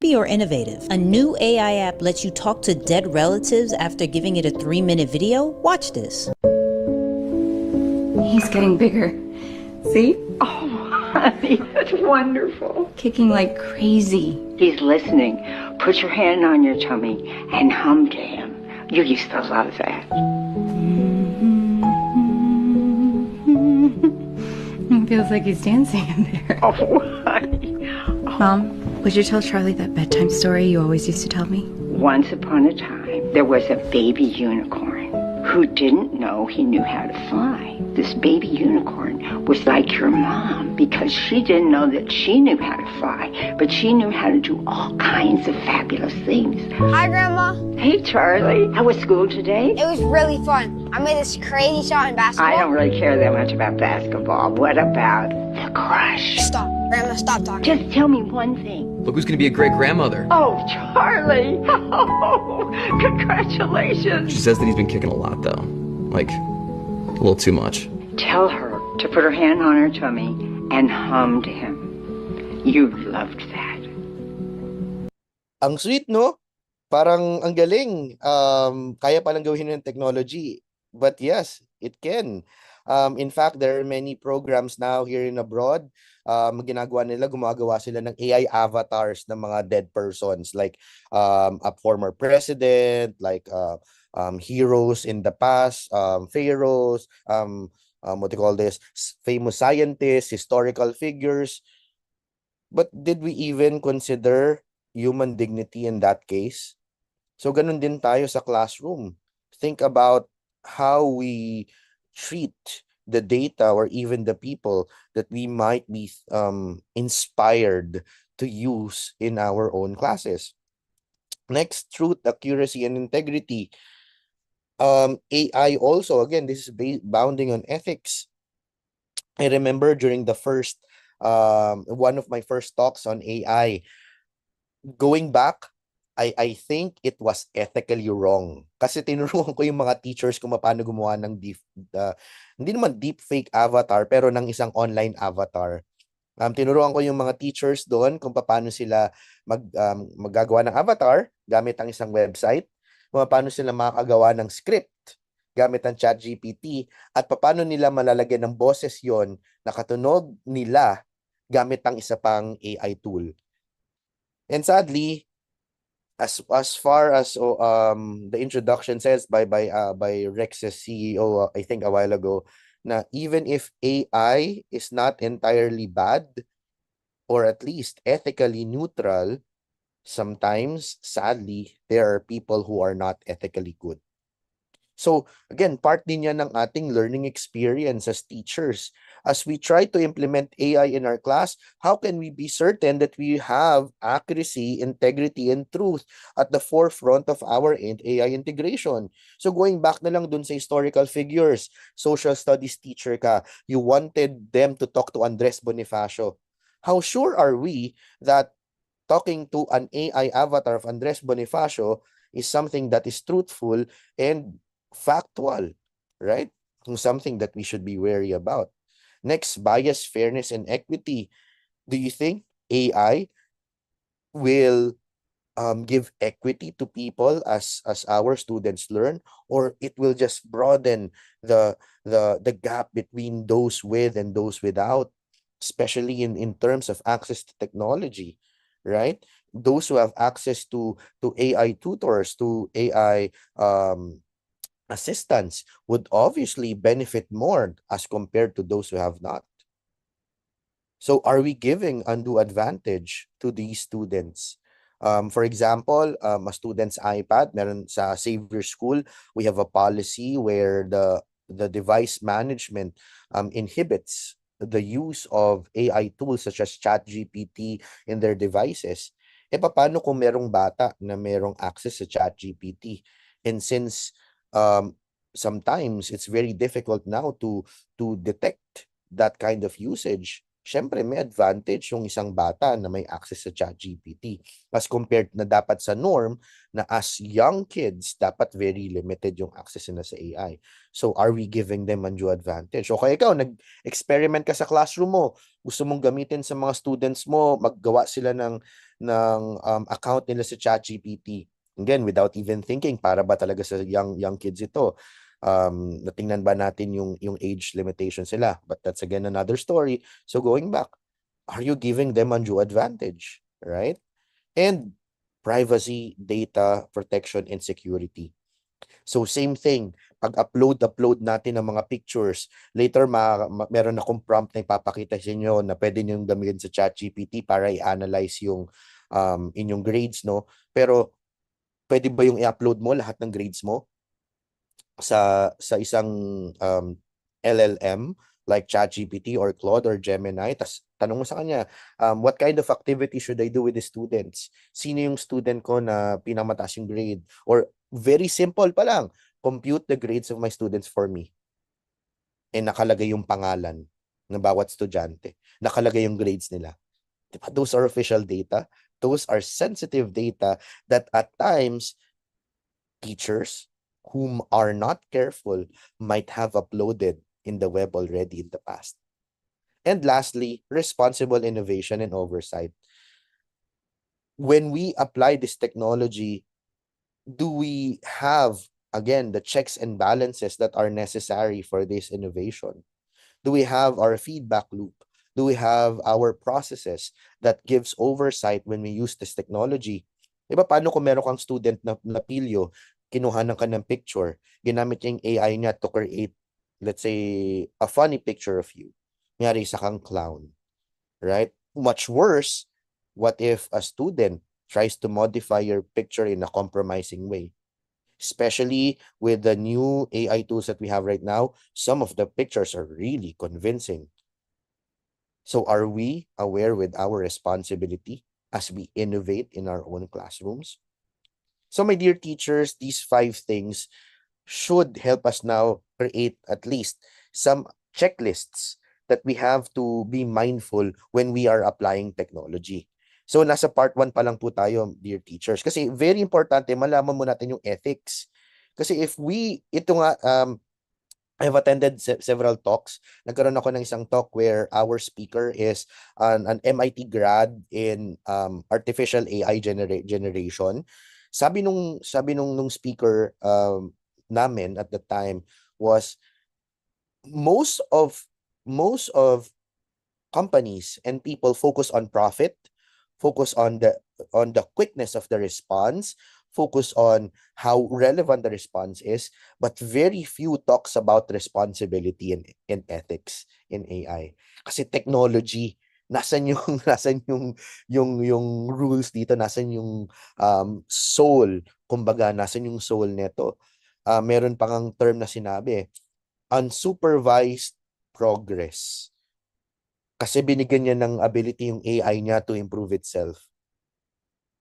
Or innovative. A new AI app lets you talk to dead relatives after giving it a 3-minute video. Watch this. He's getting bigger. See? Oh, honey, that's wonderful. Kicking like crazy. He's listening. Put your hand on your tummy and hum to him. You used to love that. It feels like he's dancing in there. Oh, honey. Mom, would you tell Charlie that bedtime story you always used to tell me? Once upon a time, there was a baby unicorn who didn't know he knew how to fly. This baby unicorn was like your mom because she didn't know that she knew how to fly, but she knew how to do all kinds of fabulous things. Hi, Grandma. Hey, Charlie. How was school today? It was really fun. I made this crazy shot in basketball. I don't really care that much about basketball. What about the crush? Stop. Grandma, stop talking. Just tell me one thing. Look who's gonna be a great grandmother. Oh, Charlie! Oh, congratulations! She says that he's been kicking a lot, though. Like, a little too much. Tell her to put her hand on her tummy and hum to him. You loved that. Ang sweet, no? Parang ang galing. Kaya palang gawin ng technology. But yes, it can. In fact, there are many programs now here in abroad. Ginagawa nila, gumagawa sila ng AI avatars ng mga dead persons like a former president, like heroes in the past, pharaohs, what do you call this, famous scientists, historical figures. But did we even consider human dignity in that case? So ganun din tayo sa classroom. Think about how we treat the data or even the people that we might be inspired to use in our own classes. Next, truth, accuracy, and integrity. AI also, again, this is bounding on ethics. I remember during the first, one of my first talks on AI, going back, I think it was ethically wrong. Kasi tinuruan ko yung mga teachers kung paano gumawa ng hindi naman deep fake avatar, pero ng isang online avatar. Tinuruan ko yung mga teachers doon kung paano sila maggagawa ng avatar gamit ang isang website, kung paano sila makakagawa ng script gamit ang ChatGPT, at paano nila malalagyan ng boses yon na katunog nila gamit ang isa pang AI tool. And sadly, as far as the introduction says by Rex's CEO, I think a while ago, na even if AI is not entirely bad or at least ethically neutral, sometimes, sadly, there are people who are not ethically good. So again, part din yan ng ating learning experience as teachers. As we try to implement AI in our class, how can we be certain that we have accuracy, integrity, and truth at the forefront of our AI integration? So going back na lang dun sa historical figures, social studies teacher ka, you wanted them to talk to Andres Bonifacio. How sure are we that talking to an AI avatar of Andres Bonifacio is something that is truthful and factual, right? Something that we should be wary about. Next, bias, fairness, and equity. Do you think AI will give equity to people as our students learn, or it will just broaden the gap between those with and those without, especially in terms of access to technology, right? Those who have access to AI tutors, to AI assistants would obviously benefit more as compared to those who have not. So are we giving undue advantage to these students? For example, a student's iPad, meron sa Savior School, we have a policy where the device management inhibits the use of AI tools such as ChatGPT in their devices. E paano kung merong bata na merong access sa ChatGPT? And since sometimes it's very difficult now to detect that kind of usage, syempre may advantage yung isang bata na may access sa ChatGPT as compared na dapat sa norm na as young kids, dapat very limited yung access nila sa AI. So are we giving them undue advantage? O kaya ikaw, nag-experiment ka sa classroom mo, gusto mong gamitin sa mga students mo, maggawa sila ng account nila sa ChatGPT. Again, without even thinking, para ba talaga sa young kids ito? Natingnan ba natin yung age limitation sila? But that's again another story. So going back, are you giving them undue advantage, right? And privacy, data protection, and security. So same thing, pag-upload natin ng mga pictures, later meron akong prompt na ipapakita sa inyo na pwede nyo gamitin sa ChatGPT para i-analyze yung inyong grades, no? Pero pwede ba yung i-upload mo lahat ng grades mo sa isang LLM like ChatGPT or Claude or Gemini, tas tanong mo sa kanya, what kind of activity should I do with the students? Sino yung student ko na pinamataas yung grade? Or very simple pa lang, compute the grades of my students for me. And nakalagay yung pangalan ng bawat estudyante. Nakalagay yung grades nila. Diba? Those are official data. Those are sensitive data that at times teachers whom are not careful might have uploaded in the web already in the past. And lastly, responsible innovation and oversight. When we apply this technology, do we have, again, the checks and balances that are necessary for this innovation? Do we have our feedback loop? Do we have our processes that gives oversight when we use this technology? Diba, paano kung meron kang student na napilyo, kinuhanan ka ng picture, ginamit niya yung AI niya to create, let's say, a funny picture of you. Ngari isa kang clown, right? Much worse, what if a student tries to modify your picture in a compromising way? Especially with the new AI tools that we have right now, some of the pictures are really convincing. So are we aware with our responsibility as we innovate in our own classrooms? So my dear teachers, these 5 things should help us now create at least some checklists that we have to be mindful when we are applying technology. So nasa part 1 pa lang po tayo, dear teachers. Kasi very importante, malaman mo natin yung ethics. Kasi if ito nga, I've attended several talks. Nagkaroon ako ng isang talk where our speaker is an MIT grad in artificial AI generation. Sabi nung speaker namin at the time was most of companies and people focus on profit, focus on the quickness of the response, focus on how relevant the response is, but very few talks about responsibility and ethics in AI. Kasi technology, nasan yung nasan yung rules dito, nasan yung soul, kumbaga nasan yung soul nito. meron pa ngang term na sinabi, unsupervised progress. Kasi binigyan niya ng ability yung AI niya to improve itself.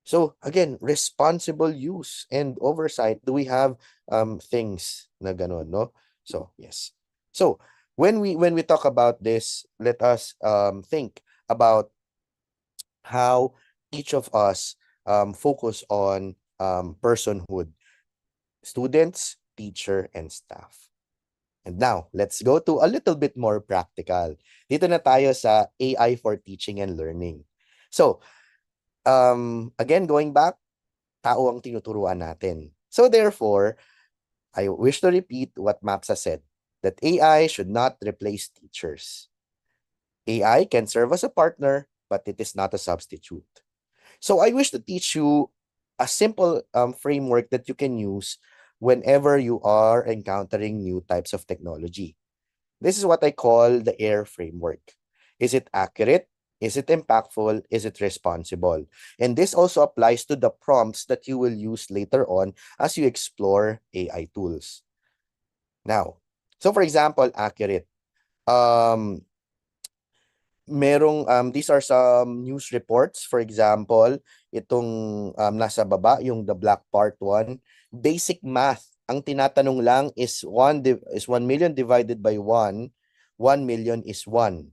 So again, responsible use and oversight. Do we have things na ganun, no? So yes. So when we talk about this, let us think about how each of us focus on personhood, students, teacher, and staff. And now, let's go to a little bit more practical. Dito na tayo sa AI for teaching and learning. So, again, going back, tao ang tinuturuan natin. So therefore, I wish to repeat what Mapsa said, that AI should not replace teachers. AI can serve as a partner, but it is not a substitute. So I wish to teach you a simple framework that you can use whenever you are encountering new types of technology. This is what I call the AIR framework. Is it accurate? Is it impactful? Is it responsible? And this also applies to the prompts that you will use later on as you explore AI tools. Now, so for example, accurate. These are some news reports. For example, itong nasa baba, yung the black part 1, basic math. Ang tinatanong lang is 1 million divided by 1, 1 million is 1.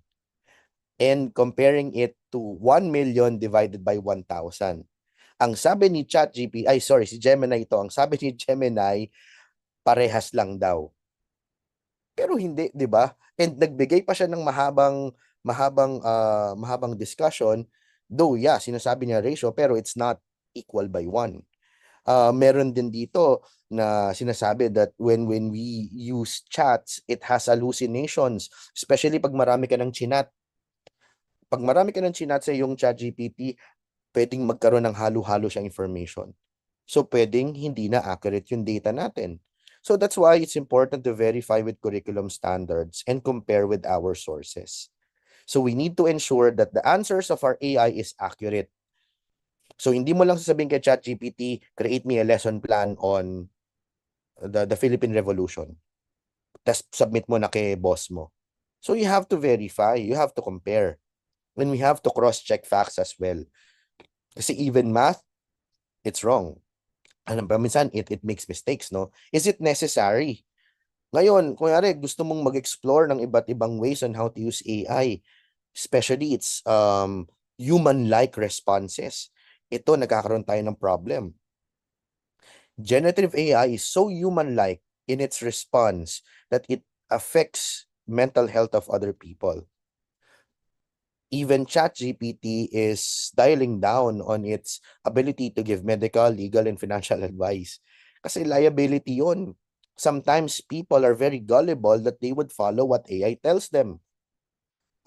And comparing it to 1 million divided by 1,000. Ang sabi ni si Gemini ito, ang sabi ni Gemini, parehas lang daw. Pero hindi, 'di ba? And nagbigay pa siya ng mahabang discussion, though yeah, sinasabi niya ratio, pero it's not equal by 1. Meron din dito na sinasabi that when we use chats, it has hallucinations, especially pag marami ka ng chinat. Pag marami ka ng chinat sa iyong ChatGPT, pwedeng magkaroon ng halo-halo siyang information. So pwedeng hindi na accurate yung data natin. So that's why it's important to verify with curriculum standards and compare with our sources. So we need to ensure that the answers of our AI is accurate. So hindi mo lang sasabihin kay ChatGPT, create me a lesson plan on the Philippine Revolution. Tapos submit mo na kay boss mo. So you have to verify, you have to compare. And we have to cross-check facts as well. Kasi even math, it's wrong. Alam ba, minsan it makes mistakes, no? Is it necessary? Ngayon, kunyari, gusto mong mag-explore ng iba't ibang ways on how to use AI, especially its human-like responses. Ito, nagkakaroon tayo ng problem. Generative AI is so human-like in its response that it affects mental health of other people. Even ChatGPT is dialing down on its ability to give medical, legal, and financial advice. Kasi liability yun. Sometimes people are very gullible that they would follow what AI tells them.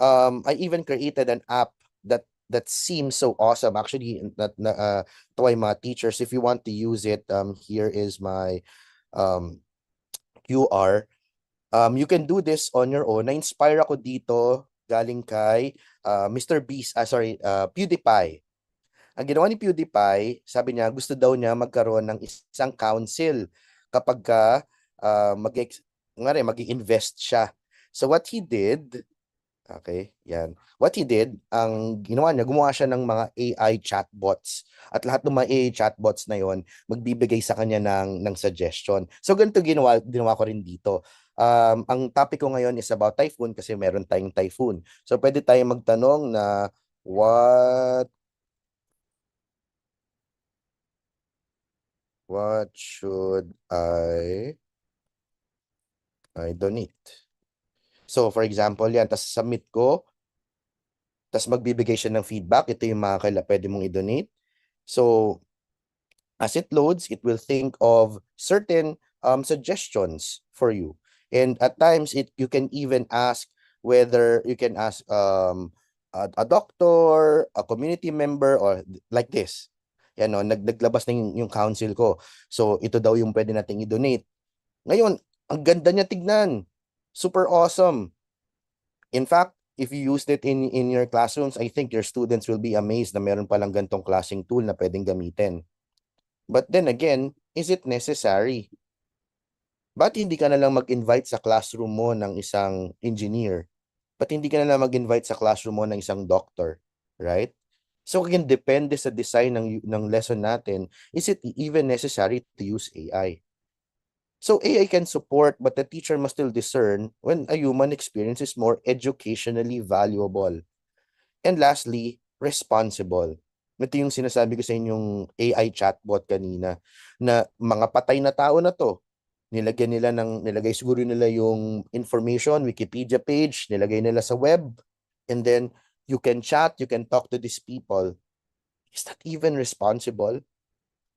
I even created an app that seems so awesome. Actually, to my teachers, if you want to use it, here is my QR. You can do this on your own. Na-inspire ako dito galing kay Mr. Beast, PewDiePie. Ang ginawa ni PewDiePie, sabi niya, gusto daw niya magkaroon ng isang council kapag mag-invest siya. So what he did, okay, yan. What he did, ang ginawa niya, gumawa siya ng mga AI chatbots. At lahat ng mga AI chatbots na yon magbibigay sa kanya ng suggestion. So ganito ginawa ko rin dito. Ang topic ko ngayon is about typhoon kasi meron tayong typhoon. So pwede tayong magtanong na what should I donate? So for example yan, tapos submit ko, tapos magbibigay siya ng feedback. Ito yung mga pwede mong i-donate. So as it loads, it will think of certain suggestions for you. And at times, you can even ask whether you can ask a doctor, a community member, or like this. Yan, no, naglabas na yung council ko. So, ito daw yung pwede nating i-donate. Ngayon, ang ganda niya tignan. Super awesome. In fact, if you used it in your classrooms, I think your students will be amazed na meron palang gantong klaseng tool na pwedeng gamitin. But then again, is it necessary? Ba't hindi ka na lang mag-invite sa classroom mo ng isang engineer? Ba't hindi ka na lang mag-invite sa classroom mo ng isang doctor? Right? So again, depende sa design ng lesson natin, is it even necessary to use AI? So AI can support, but the teacher must still discern when a human experience is more educationally valuable. And lastly, responsible. Ito yung sinasabi ko sa inyong AI chatbot kanina, na mga patay na tao na to. Nilagay siguro nila yung information, Wikipedia page, nilagay nila sa web, and then you can chat, you can talk to these people. Is that even responsible?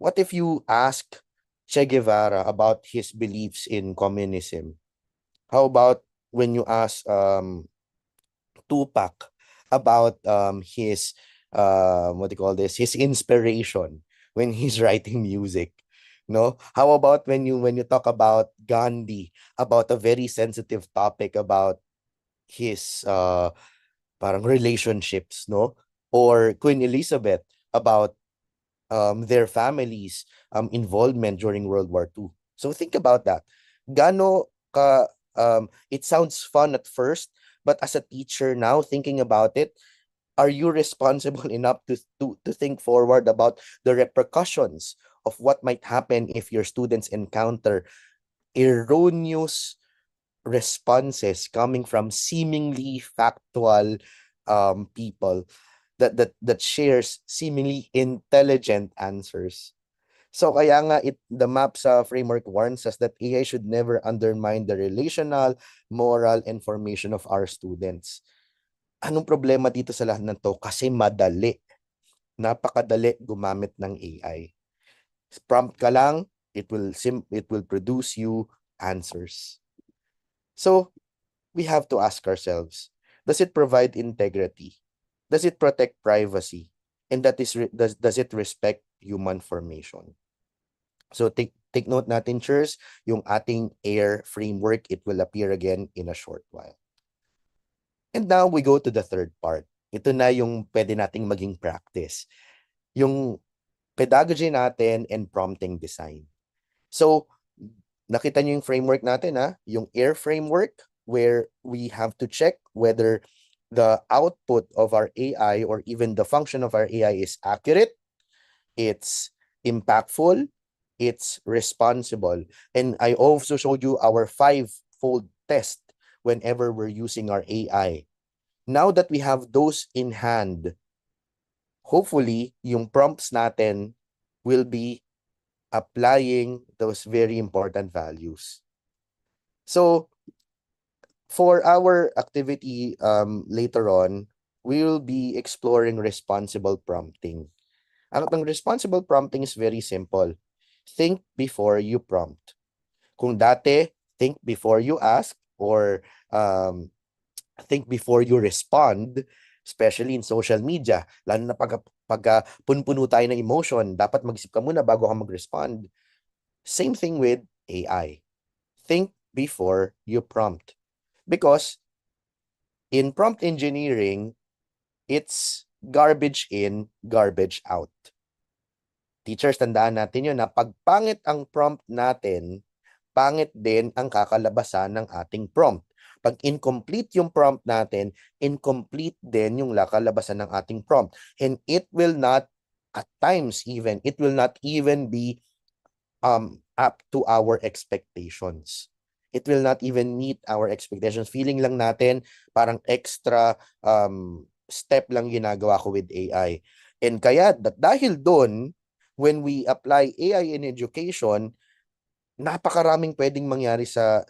What if you ask Che Guevara about his beliefs in communism? How about when you ask Tupac about his what do you call this, his inspiration when he's writing music? No, how about when you talk about Gandhi, about a very sensitive topic about his parang relationships, no? Or Queen Elizabeth about their families involvement during World War II. So think about that. Gano ka it sounds fun at first, but as a teacher now thinking about it, are you responsible enough to think forward about the repercussions of what might happen if your students encounter erroneous responses coming from seemingly factual people that shares seemingly intelligent answers? So kaya nga the MAPSA framework warns us that AI should never undermine the relational, moral, and formation of our students. Anong problema dito sa lahat ng to? Kasi madali. Napakadali gumamit ng AI. Prompt ka lang, it will produce you answers. So, we have to ask ourselves, does it provide integrity? Does it protect privacy? And does it respect human formation? So take note natin, cheers, yung ating AIR framework, it will appear again in a short while. And now we go to the third part. Ito na yung pwede nating maging practice. Yung pedagogy natin and prompting design. So, nakita niyo yung framework natin, yung AIR framework, where we have to check whether the output of our AI or even the function of our AI is accurate, it's impactful, it's responsible. And I also showed you our 5-fold test whenever we're using our AI. Now that we have those in hand, hopefully, yung prompts natin will be applying those very important values. So, for our activity later on, we will be exploring responsible prompting. Ang responsible prompting is very simple. Think before you prompt. Kung dati, think before you ask, or think before you respond, especially in social media, lalo na pag punpuno tayo ng emotion, dapat mag-isip ka muna bago ka mag-respond. Same thing with AI. Think before you prompt. Because in prompt engineering, it's garbage in, garbage out. Teachers, tandaan natin yun na pag pangit ang prompt natin, pangit din ang kakalabasan ng ating prompt. Pag incomplete yung prompt natin, incomplete din yung kakalabasan ng ating prompt. And it will not, at times even, it will not even be up to our expectations. It will not even meet our expectations. Feeling lang natin, parang extra step lang ginagawa ko with AI. And kaya, dahil doon, when we apply AI in education, napakaraming pwedeng mangyari sa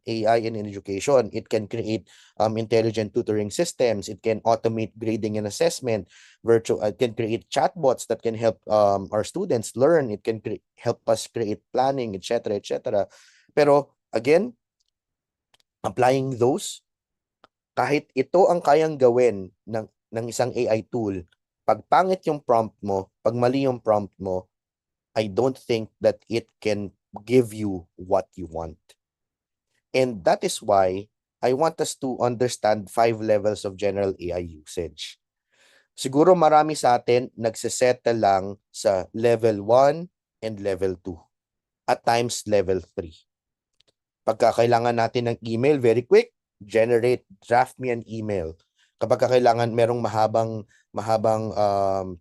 AI in education. It can create intelligent tutoring systems. It can automate grading and assessment. It can create chatbots that can help our students learn. It can help us create planning, etc., etc. Pero again, applying those, kahit ito ang kayang gawin ng isang AI tool, pag pangit yung prompt mo, pag mali yung prompt mo, I don't think that it can give you what you want. And that is why I want us to understand 5 levels of general AI usage. Siguro marami sa atin nagsisettle lang sa level 1 and level 2. At times level 3. Pagka kailangan natin ng email, very quick, draft me an email. Kapag kailangan merong mahabang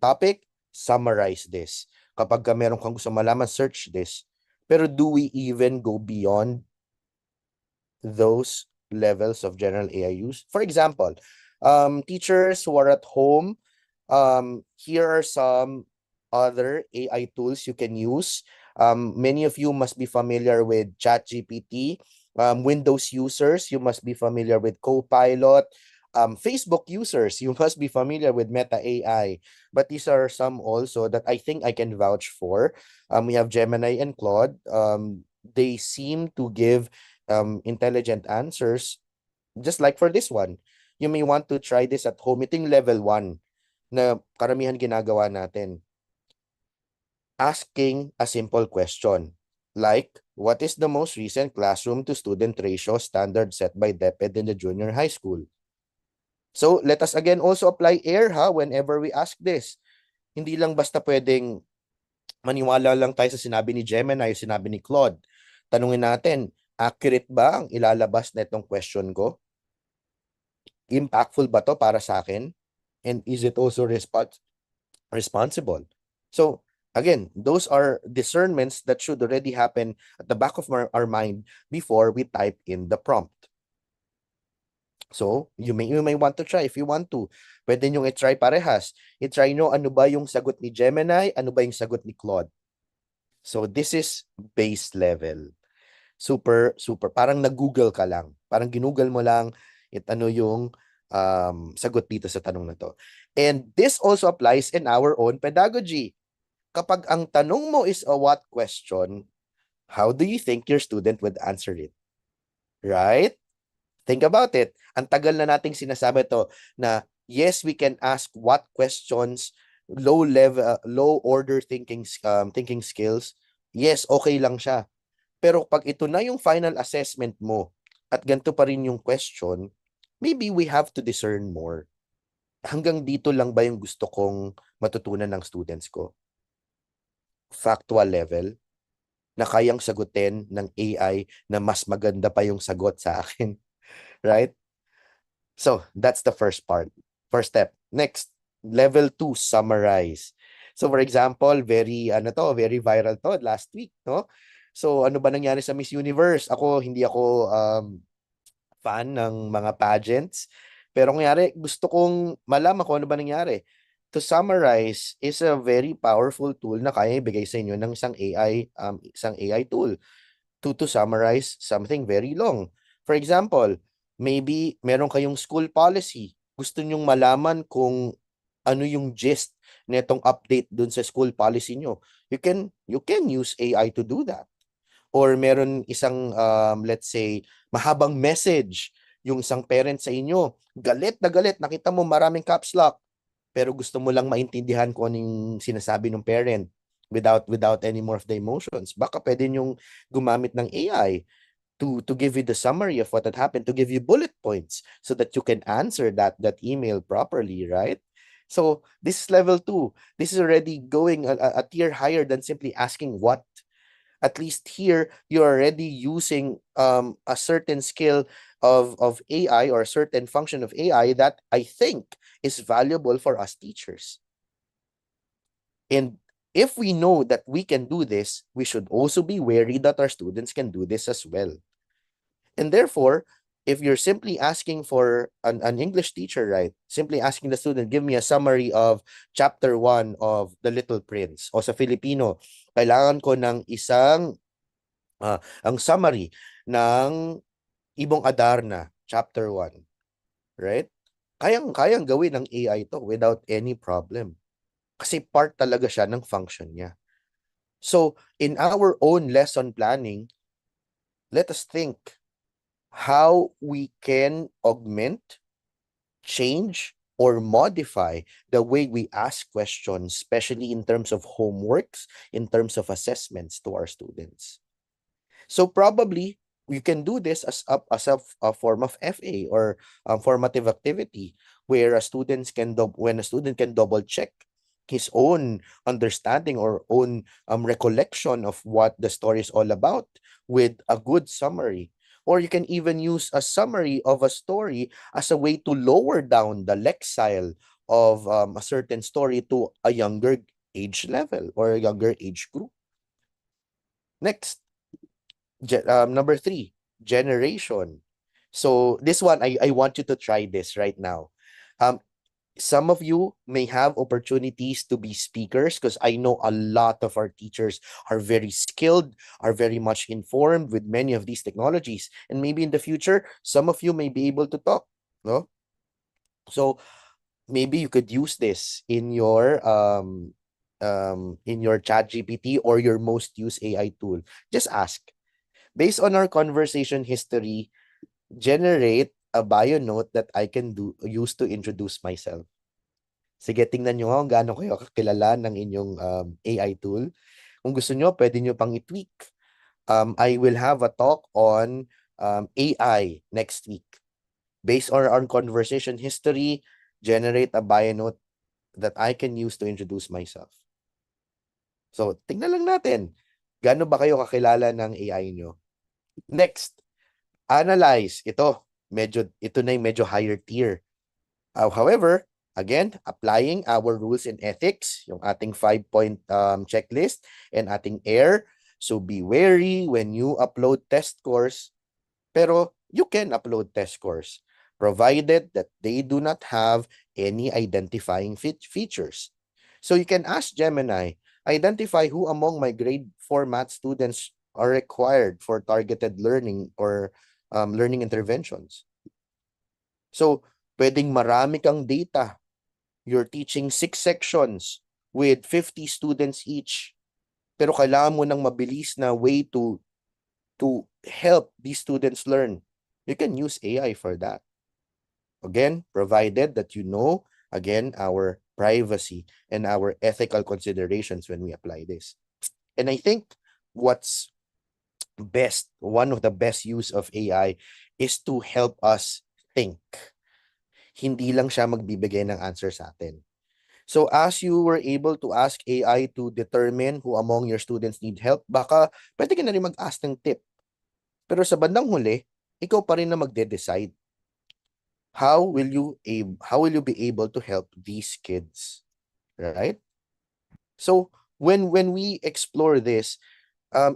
topic, summarize this. Kapag meron kang gusto malaman, search this. Pero do we even go beyond those levels of general AI use? For example, teachers who are at home, here are some other AI tools you can use. Many of you must be familiar with ChatGPT. Windows users, you must be familiar with Copilot. Facebook users, you must be familiar with Meta AI. But these are some also that I think I can vouch for. We have Gemini and Claude. They seem to give intelligent answers, just like for this one. You may want to try this at home. Ito yung level 1 na karamihan ginagawa natin. Asking a simple question like, what is the most recent classroom to student ratio standard set by DepEd in the junior high school? So let us again also apply air whenever we ask this. Hindi lang basta pwedeng maniwala lang tayo sa sinabi ni Gemini o sinabi ni Claude. Tanungin natin, accurate ba ang ilalabas na itong question ko? Impactful ba to para sa akin? And is it also responsible? So again, those are discernments that should already happen at the back of our mind before we type in the prompt. So, you may want to try if you want to. Pwede nyo i-try parehas. I-try nyo ano ba yung sagot ni Gemini, ano ba yung sagot ni Claude. So, this is base level. Super. Parang nag-Google ka lang. Parang ginugol mo lang ano yung sagot dito sa tanong na to. And this also applies in our own pedagogy. Kapag ang tanong mo is a what question, how do you think your student would answer it? Right? Think about it. Ang tagal na nating sinasabi to na yes, we can ask what questions, low order thinking skills. Yes, okay lang siya. Pero pag ito na yung final assessment mo at ganito pa rin yung question, maybe we have to discern more. Hanggang dito lang ba yung gusto kong matutunan ng students ko? Factual level na kayang sagutin ng AI na mas maganda pa yung sagot sa akin. Right? So, that's the first step. Next, level 2, summarize. So, for example, very viral to last week, no? So, ano ba nangyari sa Miss Universe? Hindi ako fan ng mga pageants. Pero nangyari, gusto kong malaman kung ano ba nangyari. To summarize is a very powerful tool na kaya ibigay sa inyo ng isang AI tool to summarize something very long. For example, maybe meron kayong school policy. Gusto nyong malaman kung ano yung gist netong update dun sa school policy nyo. You can use AI to do that. Or meron isang, let's say, mahabang message yung isang parent sa inyo. Galit na galit, nakita mo maraming caps lock. Pero gusto mo lang maintindihan kung anong sinasabi ng parent without any more of the emotions. Baka pwede nyong gumamit ng AI to give you the summary of what had happened, to give you bullet points so that you can answer that email properly, right? So this is level 2. This is already going a tier higher than simply asking what. At least here, you're already using a certain skill of AI or a certain function of AI that I think is valuable for us teachers. And if we know that we can do this, we should also be wary that our students can do this as well. And therefore, if you're simply asking for an English teacher, right? Simply asking the student, give me a summary of chapter 1 of The Little Prince. O sa Filipino, kailangan ko ng ang summary ng Ibong Adarna, chapter 1. Right? Kayang gawin ng AI to without any problem. Kasi part talaga siya ng function niya. So, in our own lesson planning, let us think how we can augment, change, or modify the way we ask questions, especially in terms of homeworks, in terms of assessments to our students. So probably we can do this as a form of FA or formative activity where when a student can double check his own understanding or own recollection of what the story is all about with a good summary. Or you can even use a summary of a story as a way to lower down the lexile of a certain story to a younger age level or a younger age group. Next, number 3, generation. So this one, I want you to try this right now. Some of you may have opportunities to be speakers because I know a lot of our teachers are very skilled, are very much informed with many of these technologies. And maybe in the future, some of you may be able to talk. No? So maybe you could use this in your chat GPT or your most used AI tool. Just ask. Based on our conversation history, generate a bio note that I can use to introduce myself. Sige, tingnan nyo kung gaano kayo kakilala ng inyong AI tool. Kung gusto nyo, pwede nyo pang i-tweak. I will have a talk on AI next week. Based on our conversation history, generate a bio note that I can use to introduce myself. So, tingnan lang natin. Gaano ba kayo kakilala ng AI nyo? Next, analyze. Ito na yung medyo higher tier. However, again, applying our rules and ethics, yung ating 5-point checklist and ating AIR. So be wary when you upload test scores. Pero you can upload test scores provided that they do not have any identifying features. So you can ask Gemini, identify who among my grade 4 math students are required for targeted learning or learning interventions. So, pwedeng marami kang data. You're teaching 6 sections with 50 students each. Pero kailangan mo ng mabilis na way to help these students learn. You can use AI for that. Again, provided that you know, again, our privacy and our ethical considerations when we apply this. And I think what's one of the best use of AI is to help us think. Hindi lang siya magbibigay ng answer sa atin. So as you were able to ask AI to determine who among your students need help, baka pwede ka na rin mag-ask ng tip. Pero sa bandang huli, ikaw pa rin na magde-decide. How will you be able to help these kids? Right? So when we explore this,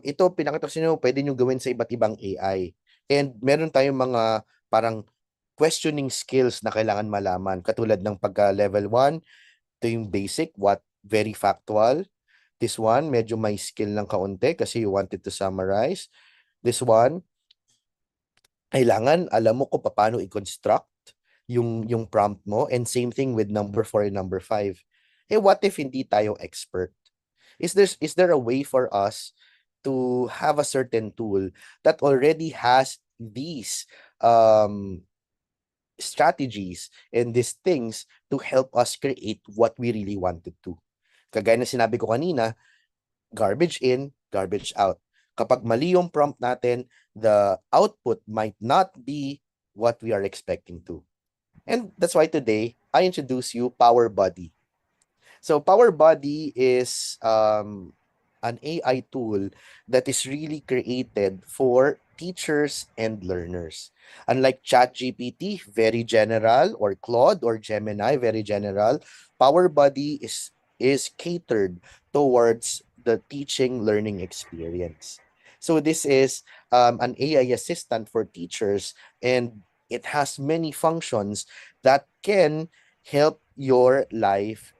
ito pinakita ko sa inyo, pwede nyo gawin sa iba't ibang AI. And meron tayong mga parang questioning skills na kailangan malaman. Katulad ng pagka-level 1, ito yung basic, very factual. This one, medyo may skill ng kaunti kasi you wanted to summarize. This one, kailangan alam mo kung paano i-construct yung prompt mo. And same thing with number 4 and number 5. What if hindi tayo expert? Is there a way for us to have a certain tool that already has these strategies and these things to help us create what we really wanted to? Kagaya na sinabi ko kanina, garbage in, garbage out. Kapag mali yung prompt natin, the output might not be what we are expecting to. And that's why today, I introduce you Power Buddy. So Power Buddy is an AI tool that is really created for teachers and learners. Unlike ChatGPT, very general, or Claude or Gemini, very general, Power Buddy is catered towards the teaching learning experience. So this is an AI assistant for teachers, and it has many functions that can help your life,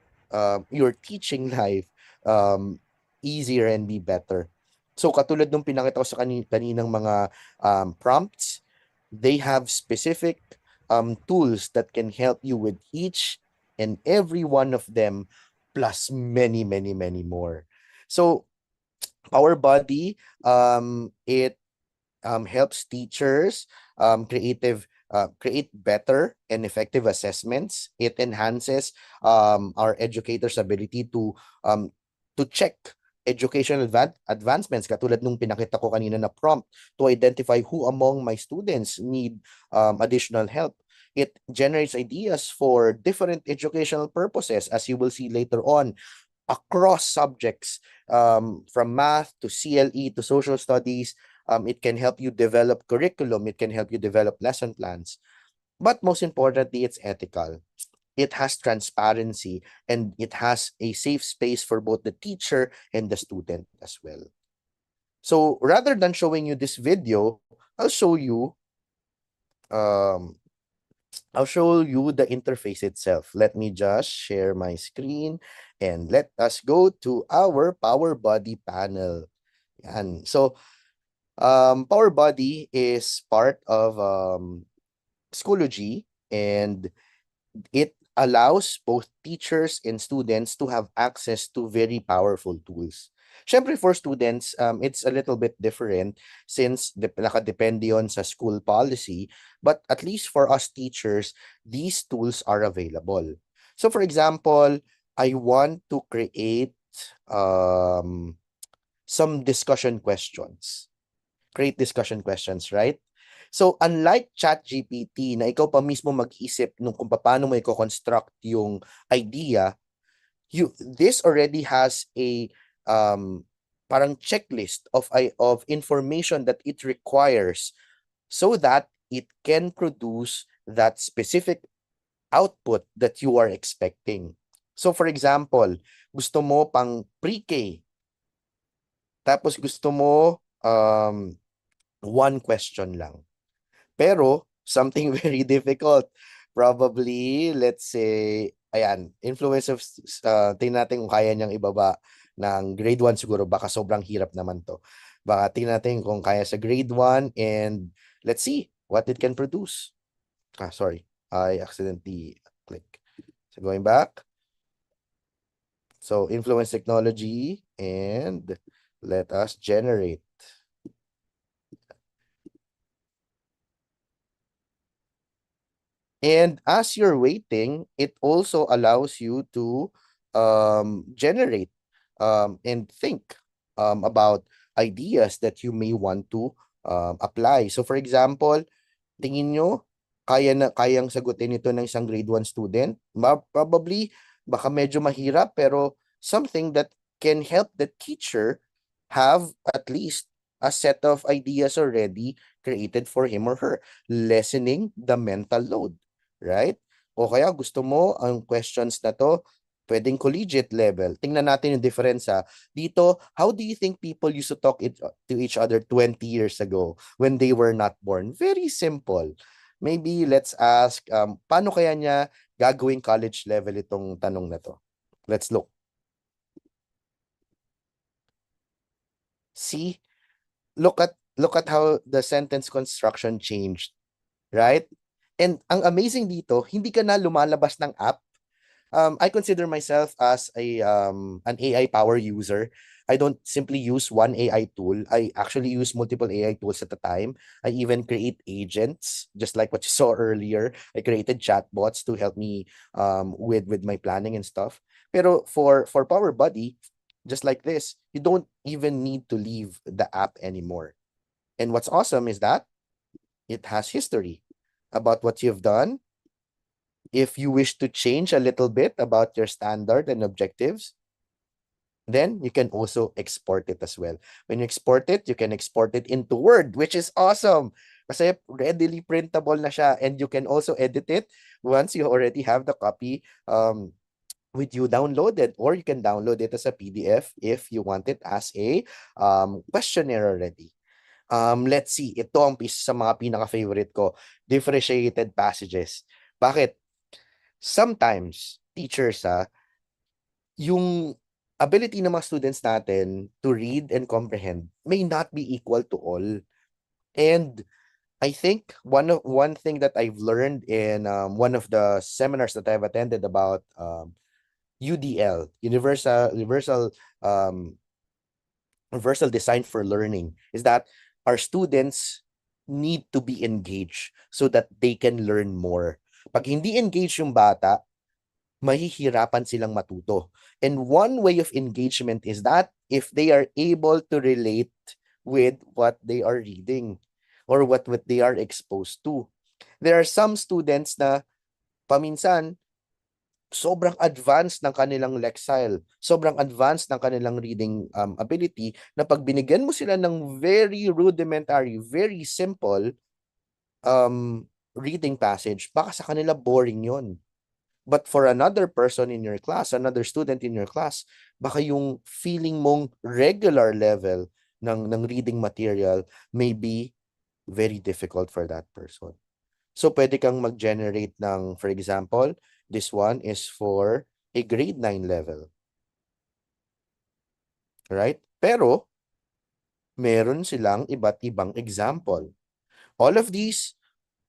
your teaching life, easier and be better. So katulad nung pinakita ko sa kaninang mga prompts, they have specific tools that can help you with each and every one of them, plus many, many, many more. So Power Buddy, it helps teachers create better and effective assessments. It enhances our educators' ability to check educational advancements, katulad nung pinakita ko kanina na prompt to identify who among my students need additional help. It generates ideas for different educational purposes, as you will see later on, across subjects, from math to CLE to social studies. It can help you develop curriculum. It can help you develop lesson plans. But most importantly, it's ethical. It has transparency, and it has a safe space for both the teacher and the student as well. So rather than showing you this video, I'll show you um, the interface itself. Let me just share my screen and let us go to our Power Body panel. And so Power Body is part of Schoology, and it allows both teachers and students to have access to very powerful tools. Syempre for students, it's a little bit different since nakadepende yun sa school policy, but at least for us teachers, these tools are available. So for example, I want to create some discussion questions. Create discussion questions, right? So, unlike ChatGPT na ikaw pa mismo mag-isip nung kung paano mo i-construct yung idea, this already has a parang checklist of information that it requires so that it can produce that specific output that you are expecting. So, for example, gusto mo pang pre-K, tapos gusto mo one question lang. Pero, something very difficult. Probably, let's say, ayan, influence of, tingnan natin kung kaya niyang ibaba ng grade 1 siguro. Baka sobrang hirap naman to. Baka tingnan natin kung kaya sa grade 1 and let's see what it can produce. Sorry. I accidentally click. So, going back. So, influence technology and let us generate. And as you're waiting, it also allows you to generate and think about ideas that you may want to apply. So for example, tingin nyo, kayang sagutin ito ng isang grade 1 student? Probably, baka medyo mahirap, pero something that can help the teacher have at least a set of ideas already created for him or her, lessening the mental load. Right? O kaya gusto mo ang questions na to, pwedeng collegiate level. Tingnan natin yung difference ha. Dito, how do you think people used to talk to each other 20 years ago when they were not born? Very simple. Maybe let's ask, paano kaya niya gagawing college level itong tanong na to? Let's look. See? Look at how the sentence construction changed. Right? And ang amazing dito, hindi ka na lumalabas ng app. I consider myself as an AI power user. I don't simply use one AI tool. I actually use multiple AI tools at a time. I even create agents, just like what you saw earlier. I created chatbots to help me with my planning and stuff. Pero for Power Buddy, just like this, you don't even need to leave the app anymore. And what's awesome is that it has history about what you've done. If you wish to change a little bit about your standard and objectives, then you can also export it as well. When you export it, you can export it into Word, which is awesome. Kasi readily printable na siya, and you can also edit it once you already have the copy with you downloaded, or you can download it as a PDF if you want it as a questionnaire already. Let's see, ito ang piece sa mga pinaka-favorite ko, differentiated passages. Bakit? Sometimes, teachers, yung ability ng mga students natin to read and comprehend may not be equal to all. And I think one thing that I've learned in one of the seminars that I've attended about UDL, Universal Design for Learning, is that our students need to be engaged so that they can learn more. Pag hindi engaged yung bata, mahihirapan silang matuto. And one way of engagement is that if they are able to relate with what they are reading or what they are exposed to. There are some students na paminsan sobrang advanced ng kanilang lexile, sobrang advanced ng kanilang reading ability na pag binigyan mo sila ng very rudimentary, very simple reading passage, baka sa kanila boring yon. But for another person in your class, another student in your class, baka yung feeling mong regular level ng reading material may be very difficult for that person. So pwede kang mag-generate ng, for example, this one is for a grade 9 level. Right? Pero, meron silang iba't ibang example. All of these,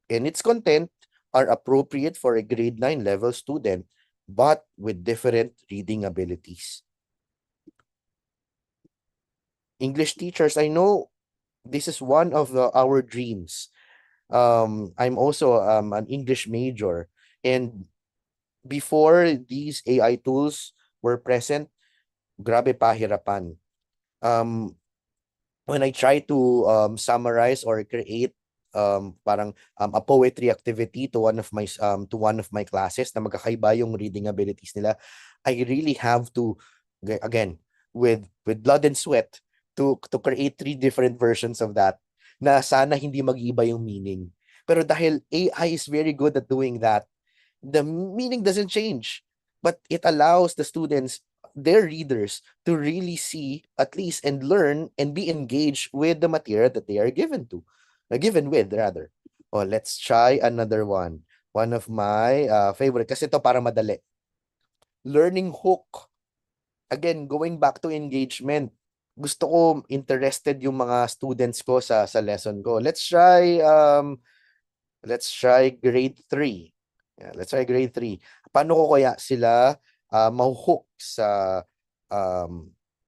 in its content, are appropriate for a grade 9 level student, but with different reading abilities. English teachers, I know this is one of our dreams. I'm also an English major, and before these AI tools were present, grabe pahirapan. When I try to summarize or create parang a poetry activity to one of my classes na magkakaiba yung reading abilities nila, I really have to, again, with blood and sweat, to create 3 different versions of that na sana hindi mag-iba yung meaning. Pero dahil AI is very good at doing that, the meaning doesn't change, but it allows the students, their readers, to really see at least and learn and be engaged with the material that they are given with rather. Oh, let's try another one. One of my favorite, kasi ito para madali. Learning hook. Again, going back to engagement. Gusto ko interested yung mga students ko sa lesson ko. Let's try grade 3. Yeah, let's try grade 3. Paano ko kaya sila mahuhook sa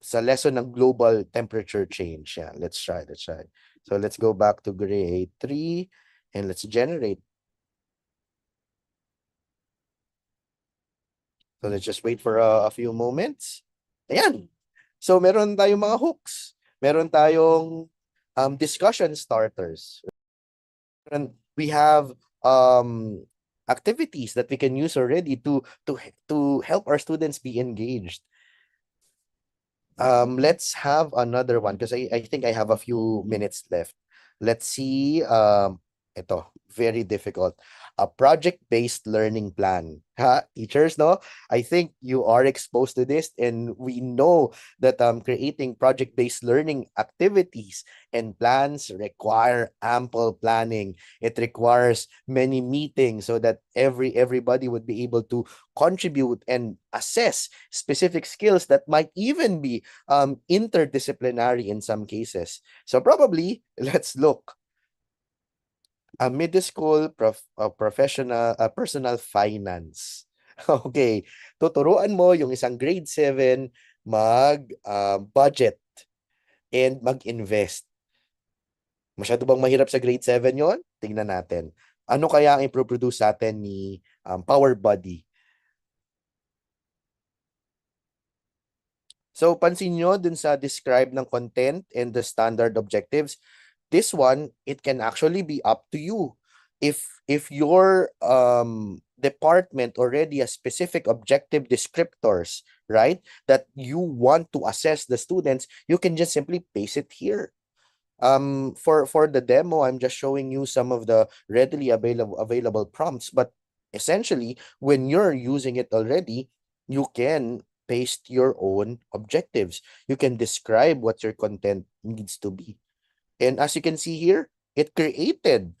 lesson ng global temperature change? Yeah, let's try. So let's go back to grade 3 and let's generate. So let's just wait for a few moments. Ayan. So meron tayong mga hooks. Meron tayong discussion starters. And we have activities that we can use already to help our students be engaged. Let's have another one because I think I have a few minutes left. Let's see. Ito, very difficult. A project-based learning plan. Ha, teachers, no? I think you are exposed to this, and we know that creating project-based learning activities and plans require ample planning. It requires many meetings so that everybody would be able to contribute and assess specific skills that might even be interdisciplinary in some cases. So probably, let's look. A middle school personal finance. Okay, tuturuan mo yung isang grade 7 budget and mag-invest. Masyado bang mahirap sa grade 7 yon? Tingnan natin. Ano kaya ang iproproduce sa atin ni Power Buddy? So, pansin nyo dun sa describe ng content and the standard objectives, this one, it can actually be up to you. If your department already has specific objective descriptors, right, that you want to assess the students, you can just simply paste it here. For the demo, I'm just showing you some of the readily available prompts, but essentially, when you're using it already, you can paste your own objectives. You can describe what your content needs to be. And as you can see here, it created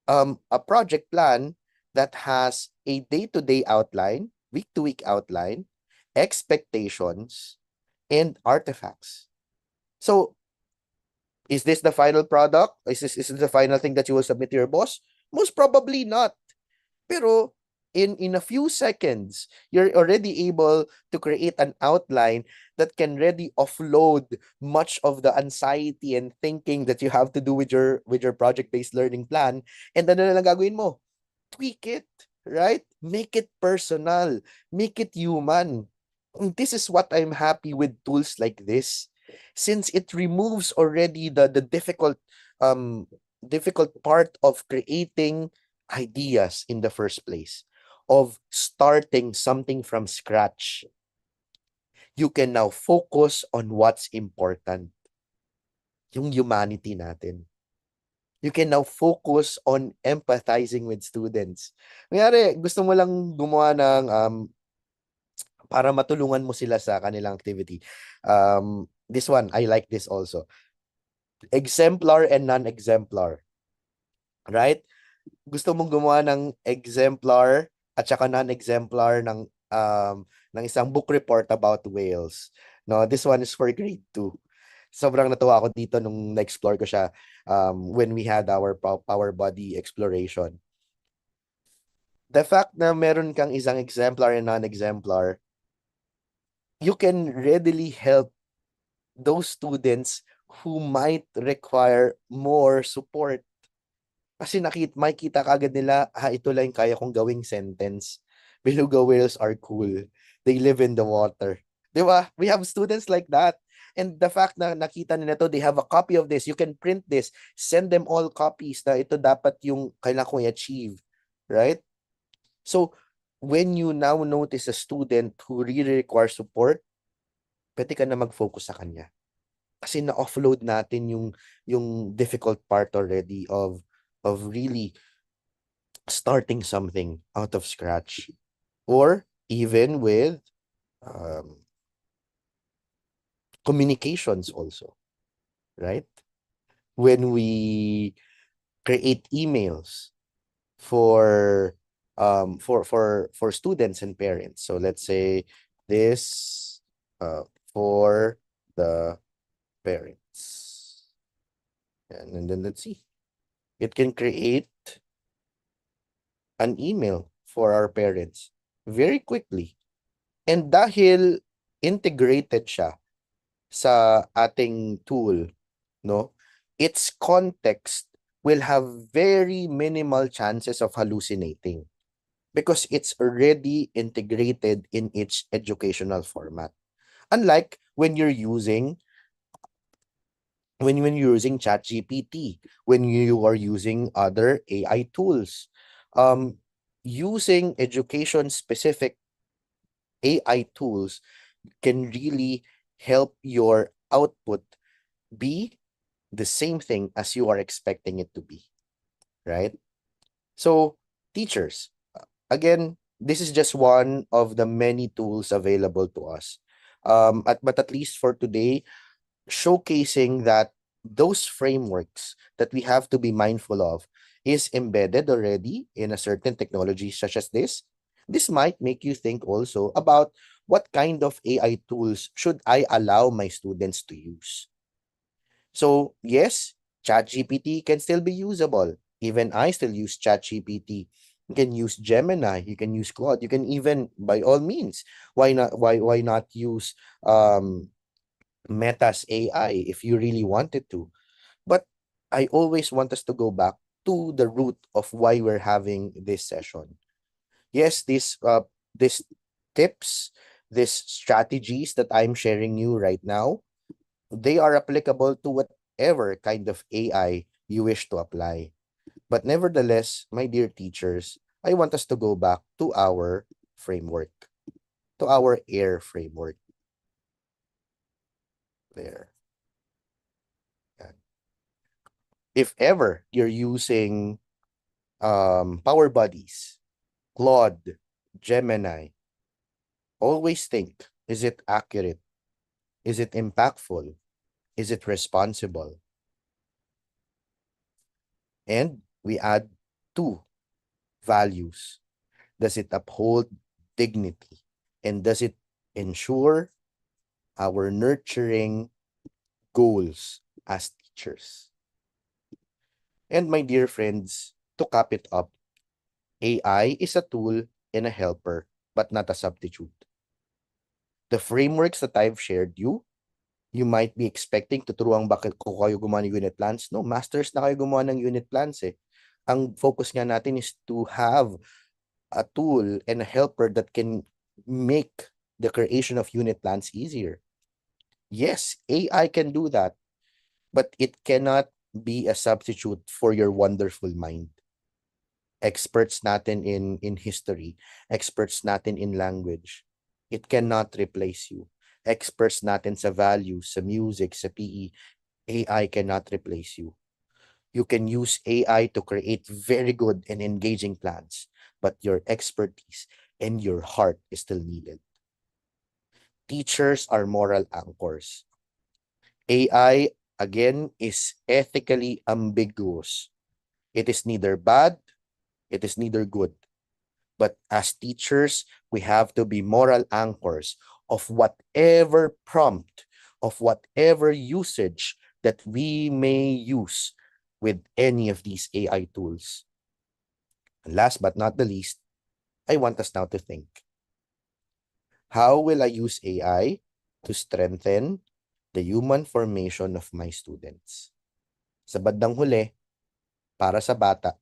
a project plan that has a day-to-day outline, week-to-week outline, expectations, and artifacts. So, is this the final product? Is this the final thing that you will submit to your boss? Most probably not. Pero in a few seconds, you're already able to create an outline that can really offload much of the anxiety and thinking that you have to do with your project-based learning plan. And ano na lang gagawin mo? Tweak it, right? Make it personal. Make it human. This is what I'm happy with tools like this, since it removes already the um difficult part of creating ideas in the first place, of starting something from scratch. You can now focus on what's important, yung humanity natin. You can now focus on empathizing with students. Kunyari, gusto mo lang gumawa ng para matulungan mo sila sa kanilang activity. This one, I like this also. Exemplar and non-exemplar. Right? Gusto mong gumawa ng exemplar at saka non-exemplar ng isang book report about whales. No, this one is for grade 2. Sobrang natuwa ako dito nung na-explore ko siya when we had our power body exploration. The fact na meron kang isang exemplar and non-exemplar, you can readily help those students who might require more support. Kasi makikita kagad nila, ito lang kaya kong gawing sentence. Beluga whales are cool. They live in the water. Di ba? We have students like that. And the fact na nakita nila to, they have a copy of this. You can print this. Send them all copies na ito dapat yung kailangan kong i-achieve. Right? So, when you now notice a student who really requires support, pwede ka na mag-focus sa kanya. Kasi na-offload natin yung difficult part already of really starting something out of scratch, or even with communications also, right? When we create emails for students and parents. So let's say this for the parents. And then let's see. It can create an email for our parents very quickly. And dahil integrated siya sa ating tool, no? Its context will have very minimal chances of hallucinating because it's already integrated in its educational format. Unlike when you're using you're using ChatGPT, when you are using other AI tools, using education-specific AI tools can really help your output be the same thing as you are expecting it to be, right? So, teachers, again, this is just one of the many tools available to us. But at least for today, showcasing that those frameworks that we have to be mindful of is embedded already in a certain technology such as this. This might make you think also about what kind of AI tools should I allow my students to use. So yes, ChatGPT can still be usable. Even I still use ChatGPT. You can use Gemini, you can use Claude, you can even, by all means, why not use Meta's AI if you really wanted to. But I always want us to go back to the root of why we're having this session. Yes, this tips, these strategies that I'm sharing you right now, they are applicable to whatever kind of AI you wish to apply. But nevertheless, my dear teachers, I want us to go back to our framework, to our AIR framework. There. If ever you're using power bodies, Claude, Gemini, always think, is it accurate? Is it impactful? Is it responsible? And we add 2 values. Does it uphold dignity? And does it ensure our nurturing goals as teachers? And my dear friends, to cap it up, AI is a tool and a helper, but not a substitute. The frameworks that I've shared you might be expecting tuturuan bakit ko kayo gumawa ng unit plans. No, masters na kayo gumawa ng unit plans eh. Ang focus nga natin is to have a tool and a helper that can make the creation of unit plans easier. Yes, AI can do that, but it cannot be a substitute for your wonderful mind. Experts natin in history, experts natin in language. It cannot replace you. Experts natin sa values, sa music, sa PE, AI cannot replace you. You can use AI to create very good and engaging plans, but your expertise and your heart is still needed. Teachers are moral anchors. AI, again, is ethically ambiguous. It is neither bad, it is neither good. But as teachers, we have to be moral anchors of whatever prompt, of whatever usage that we may use with any of these AI tools. And last but not the least, I want us now to think. How will I use AI to strengthen the human formation of my students? Sa bandang huli, para sa bata,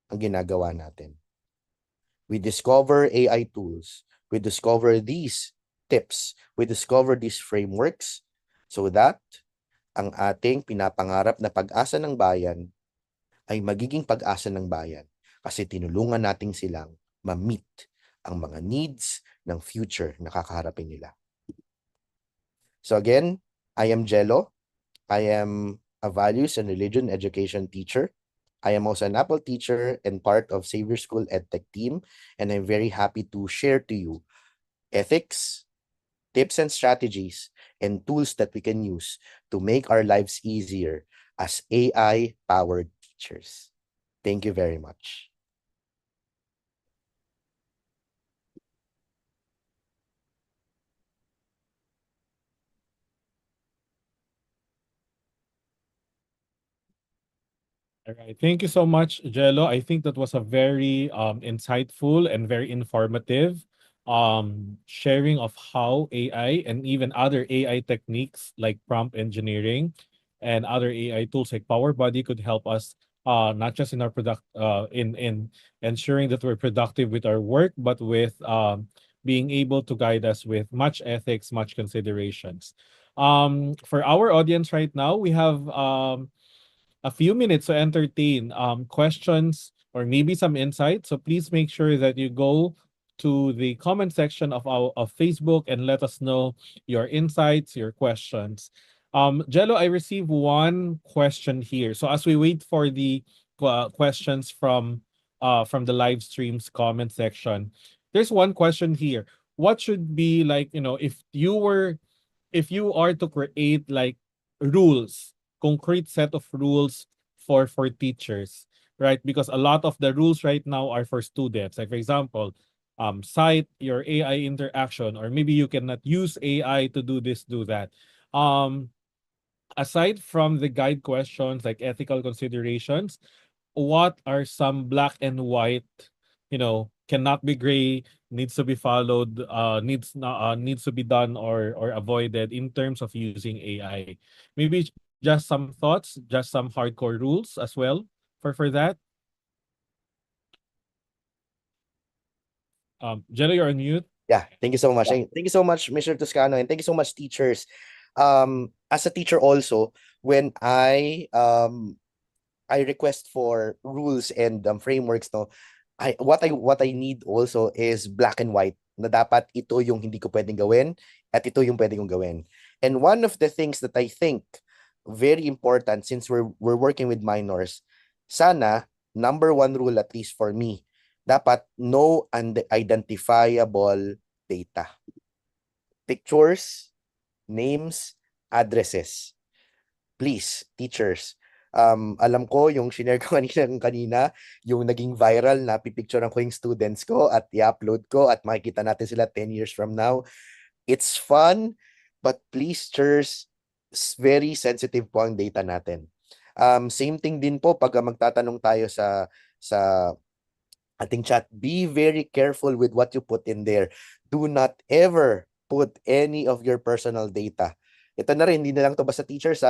ang ginagawa natin. We discover AI tools. We discover these tips. We discover these frameworks so that ang ating pinapangarap na pag-asa ng bayan ay magiging pag-asa ng bayan kasi tinulungan natin silang ma-meet ang mga needs ng future na kakaharapin nila. So again, I am Jello. I am a values and religion education teacher. I am also an Apple teacher and part of Savior School EdTech team, and I'm very happy to share to you ethics, tips and strategies, and tools that we can use to make our lives easier as AI-powered teachers. Thank you very much. All right. Thank you so much, Jello. I think that was a very insightful and very informative sharing of how AI and even other AI techniques like prompt engineering and other AI tools like Power Buddy could help us not just in our in ensuring that we're productive with our work, but with being able to guide us with much ethics, much considerations. For our audience right now, we have a few minutes to entertain questions or maybe some insights. So please make sure that you go to the comment section of our of Facebook and let us know your insights, your questions. Jello, I received one question here. So as we wait for the questions from the live streams comment section, there's one question here. What should be like, if you are to create like rules, concrete set of rules for teachers, right? Because a lot of the rules right now are for students. Like for example, cite your AI interaction, or maybe you cannot use AI to do this, do that. Aside from the guide questions like ethical considerations, what are some black and white, cannot be gray, needs to be followed, needs to be done or avoided in terms of using AI? Maybe just some thoughts, just some hardcore rules as well for that. Jello, you're on mute. Yeah, thank you so much. Thank you so much, Mr. Toscano, and thank you so much, teachers. As a teacher also, when I request for rules and frameworks, no, what I need also is black and white, na dapat ito yung hindi ko pwedeng gawin at ito yung pwedeng kong gawin. And one of the things that I think very important, since we're working with minors, sana number one rule, at least for me, dapat no identifiable data. Pictures, names, addresses. Please, teachers, alam ko yung shinare ko kanina, yung naging viral na pipicturean ko yung students ko at i-upload ko at makikita natin sila 10 years from now. It's fun, but please, teachers, very sensitive po ang data natin. Same thing din po pag magtatanong tayo sa ating chat, be very careful with what you put in there. Do not ever put any of your personal data. Ito na rin, hindi na lang to basta teachers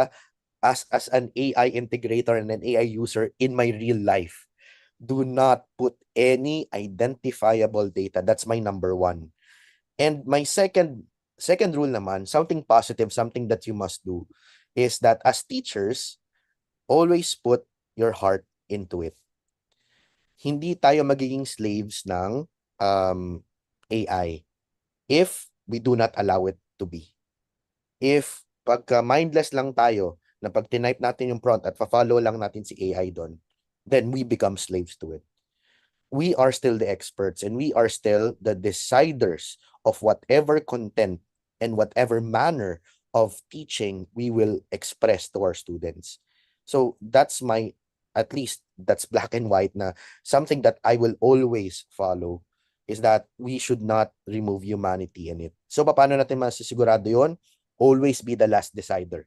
as an AI integrator and an AI user in my real life. Do not put any identifiable data. That's my number one. And my second rule naman, something positive, something that you must do, is that as teachers, always put your heart into it. Hindi tayo magiging slaves ng AI if we do not allow it to be. If pagka mindless lang tayo, na pag tinype natin yung prompt at fa-follow lang natin si AI doon, then we become slaves to it. We are still the experts and we are still the deciders of whatever content and whatever manner of teaching we will express to our students. So that's at least that's black and white na something that I will always follow is that we should not remove humanity in it. So paano natin masisigurado yon? Always be the last decider.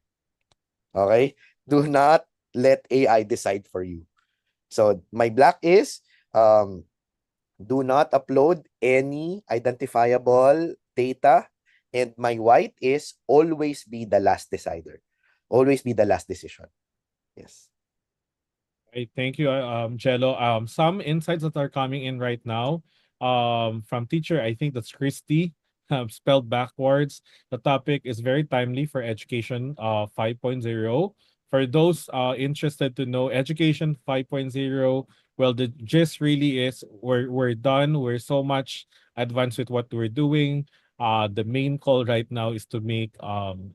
Okay? Do not let AI decide for you. So my black is do not upload any identifiable data. And my white is always be the last decider. Always be the last decision. Yes. Right, thank you, Jello. Some insights that are coming in right now from teacher, I think that's Christy, spelled backwards. The topic is very timely for Education 5.0. For those interested to know Education 5.0, well, the gist really is we're done. We're so much advanced with what we're doing. The main call right now is to make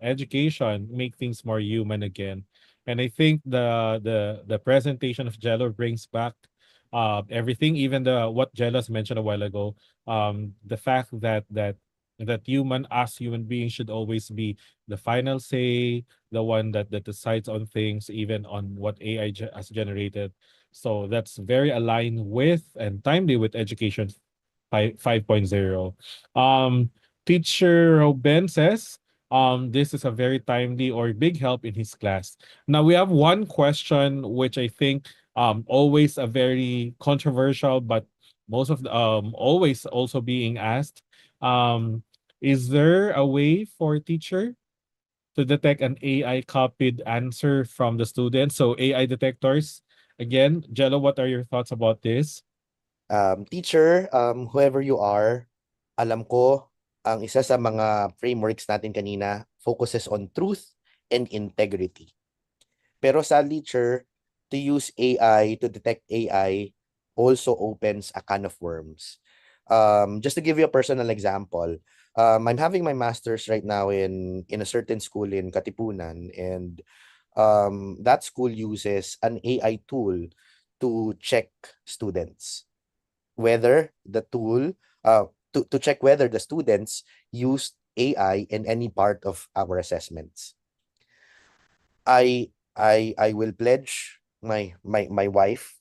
education, make things more human again. And I think the presentation of Jello brings back everything, even the what Jello's mentioned a while ago. The fact that human beings should always be the final say, the one that decides on things, even on what AI has generated. So that's very aligned with and timely with Education 5.0. Um, Teacher Ruben says, this is a very timely or big help in his class. Now we have one question which I think always a very controversial, but most of the always also being asked. Is there a way for teacher to detect an AI copied answer from the student? So AI detectors. Again, Jello, what are your thoughts about this? Teacher, whoever you are, alam ko, ang isa sa mga frameworks natin kanina focuses on truth and integrity. Pero sadly, teacher, to use AI, to detect AI, also opens a can of worms. Just to give you a personal example, I'm having my master's right now in a certain school in Katipunan, and that school uses an AI tool to check students whether the tool to check whether the students used AI in any part of our assessments. I will pledge my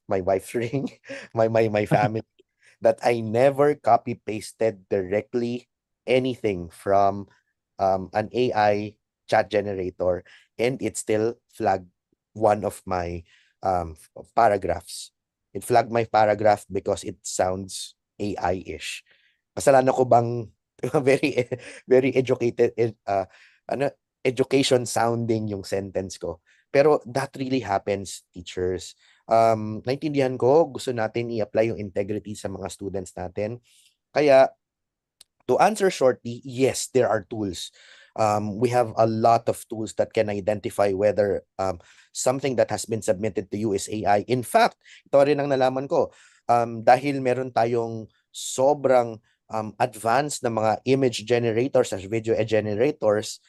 wife's ring, my family that I never copy pasted directly anything from an AI chat generator, and it still flagged one of my paragraphs. It flagged my paragraph because it sounds AI-ish. Kasalanan ko bang very very educated ano education sounding yung sentence ko. Pero that really happens, teachers. Naintindihan ko, gusto natin i-apply yung integrity sa mga students natin. Kaya, to answer shortly, yes, there are tools. We have a lot of tools that can identify whether something that has been submitted to you is AI. In fact, ito rin ang nalaman ko, dahil meron tayong sobrang advanced na mga image generators as video generators,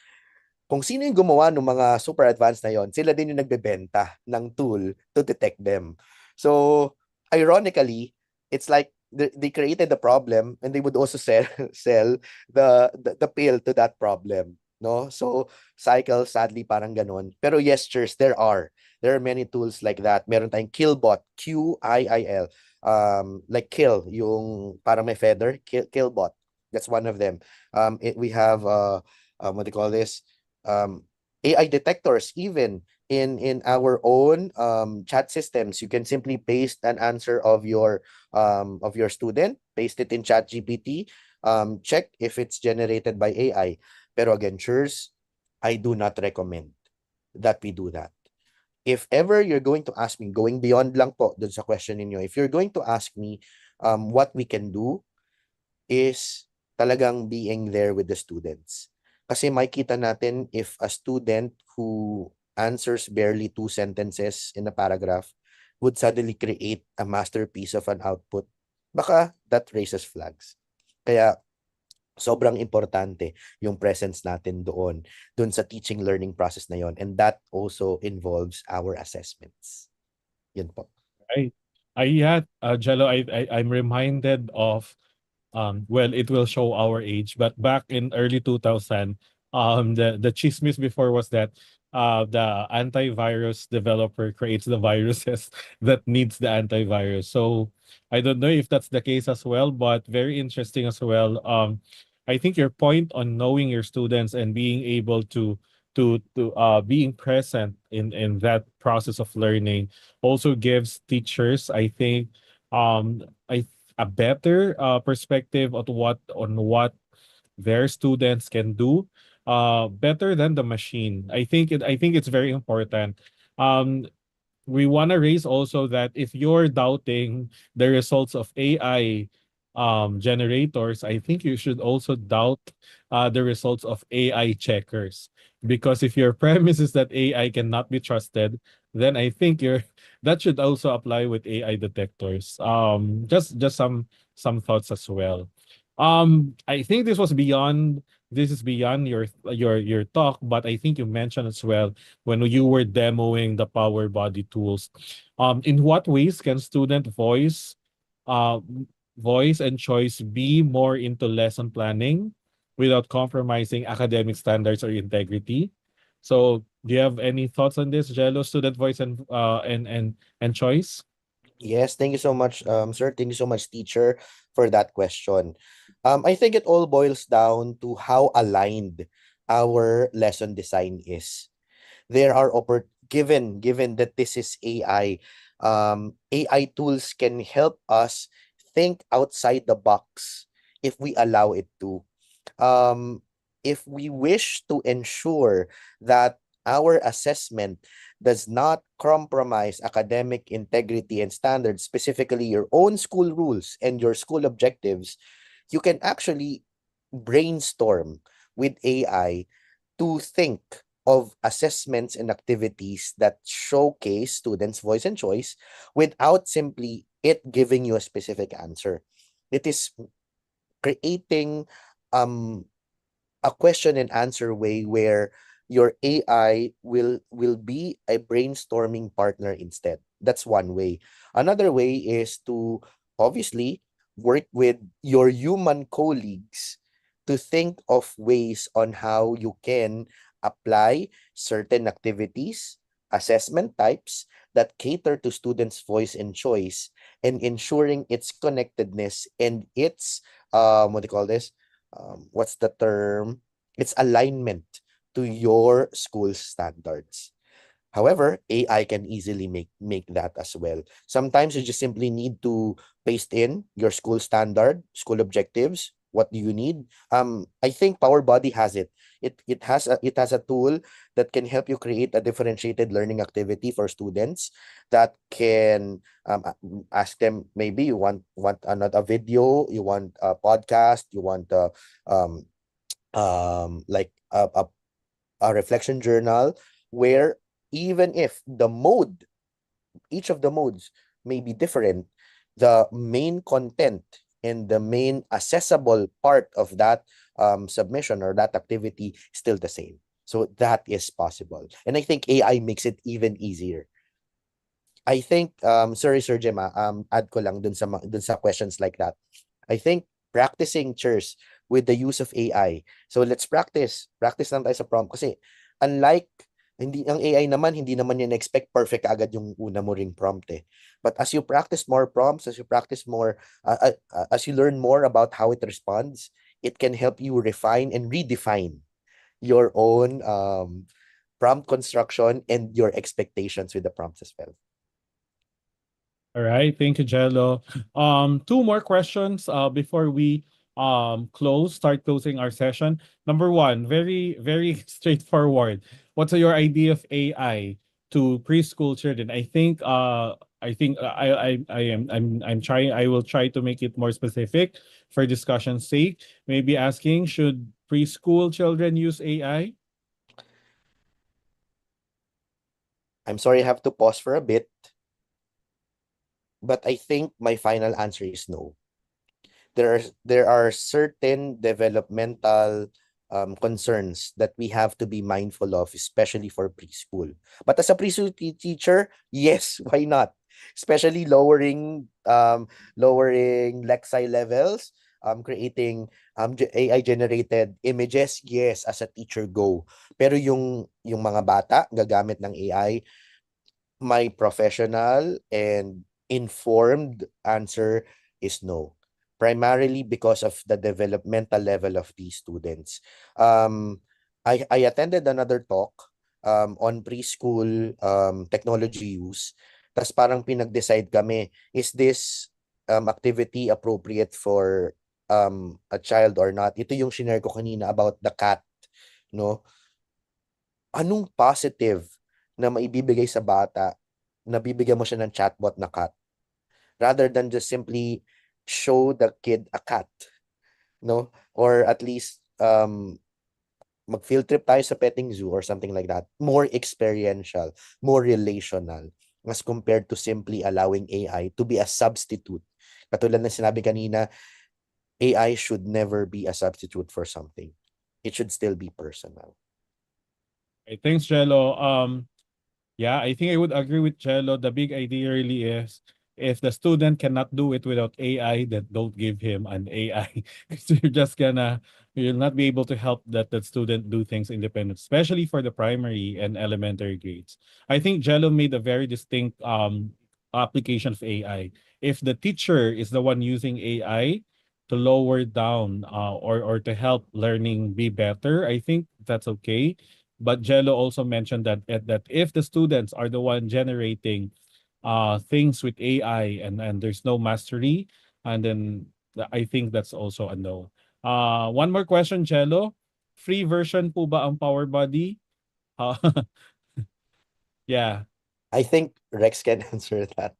kung sino yung gumawa ng mga super advanced na yon, sila din yung nagbebenta ng tool to detect them. So, ironically, it's like they created the problem and they would also sell the pill to that problem. No? So, cycle, sadly, parang ganun. Pero yes, cheers, there are many tools like that. Meron tayong Killbot, Q-I-I-L. Like kill, yung parang may feather, Killbot. That's one of them. We have, what do you call this? AI detectors, even in our own chat systems. You can simply paste an answer of your student, paste it in chat GPT, check if it's generated by AI. Pero again, cheers, I do not recommend that we do that. If ever you're going to ask me, going beyond lang po dun sa question ninyo, if you're going to ask me what we can do, is talagang being there with the students. Kasi makikita natin if a student who answers barely 2 sentences in a paragraph would suddenly create a masterpiece of an output, baka that raises flags. Kaya sobrang importante yung presence natin doon sa teaching learning process na yon, and that also involves our assessments. Yun po. Right. Jello, I'm reminded of well, it will show our age, but back in early 2000, the chismis before was that the antivirus developer creates the viruses that needs the antivirus. So I don't know if that's the case as well, but very interesting as well. I think your point on knowing your students and being able to being present in that process of learning also gives teachers, I think, I a better perspective on what their students can do better than the machine. I think it's very important. Um, we want to raise also that if you're doubting the results of AI generators, I think you should also doubt the results of AI checkers. Because if your premise is that AI cannot be trusted, then I think that should also apply with AI detectors. Just some thoughts as well. I think this is beyond your talk, but I think you mentioned as well when you were demoing the Power Body tools. In what ways can student uh, voice and choice be more into lesson planning without compromising academic standards or integrity? So, do you have any thoughts on this, Jello? Student voice and choice. Yes, thank you so much, sir. Thank you so much, teacher, for that question. I think it all boils down to how aligned our lesson design is. There are given that this is AI, AI tools can help us think outside the box if we allow it to. um, if we wish to ensure that our assessment does not compromise academic integrity and standards, specifically your own school rules and your school objectives, you can actually brainstorm with AI to think of assessments and activities that showcase students' voice and choice without simply it giving you a specific answer. It is creating um a question and answer way where your AI will be a brainstorming partner instead. That's one way. Another way is to obviously work with your human colleagues to think of ways on how you can apply certain activities, assessment types that cater to students' voice and choice, and ensuring its connectedness and its what do you call this? What's the term? It's alignment to your school standards. However, AI can easily make that as well. Sometimes you just simply need to paste in your school standard, school objectives. What do you need? I think Power Body has it. It has a tool that can help you create a differentiated learning activity for students that can ask them, maybe you want another video, you want a podcast, you want um like a reflection journal, where even if each of the modes may be different, the main content and the main accessible part of that submission or that activity is still the same. So that is possible. And I think AI makes it even easier. I think, sorry, Sir Gemma, add ko lang dun sa questions like that. I think practicing chairs with the use of AI. So let's practice. Practice lang tayo sa prompt. Kasi unlike, hindi ang AI naman, hindi naman yan expect perfect agad yung una mo ring prompt eh. But as you practice more prompts, as you practice more, as you learn more about how it responds, it can help you refine and redefine your own prompt construction and your expectations with the prompts as well. All right, thank you, Jello. Two more questions before we start closing our session. Number one, very very straightforward. What's your idea of AI to preschool children? I think I think I'm trying. I will try to make it more specific for discussion's sake. Maybe asking, should preschool children use AI? I'm sorry, I have to pause for a bit, but I think my final answer is no. There are certain developmental concerns that we have to be mindful of, especially for preschool. But as a preschool teacher, yes, why not? Especially lowering Lexi levels, creating AI generated images, yes, as a teacher, go. Pero yung mga bata gagamit ng AI, my professional and informed answer is no. Primarily because of the developmental level of these students. I attended another talk on preschool technology use. Tas parang pinag-decide kami, is this activity appropriate for a child or not? Ito yung shinare ko kanina about the cat, no? Anong positive na maibibigay sa bata na bibigyan mo siya ng chatbot na cat rather than just simply show the kid a cat, no? Or at least mag-field trip tayo sa petting zoo or something like that. More experiential, more relational as compared to simply allowing AI to be a substitute. Katulad ng sinabi kanina, AI should never be a substitute for something. It should still be personal. Okay, thanks, Jello. Yeah, I think I would agree with Jello. The big idea really is if the student cannot do it without AI, then don't give him an AI. So you'll not be able to help that student do things independent, especially for the primary and elementary grades. I think Jello made a very distinct application of AI. If the teacher is the one using AI to lower down or to help learning be better, I think that's okay. But Jello also mentioned that if the students are the one generating things with AI and there's no mastery, and then I think that's also a no. One more question, Jello. Free version po ba ang Power Body? Uh, yeah. I think Rex can answer that.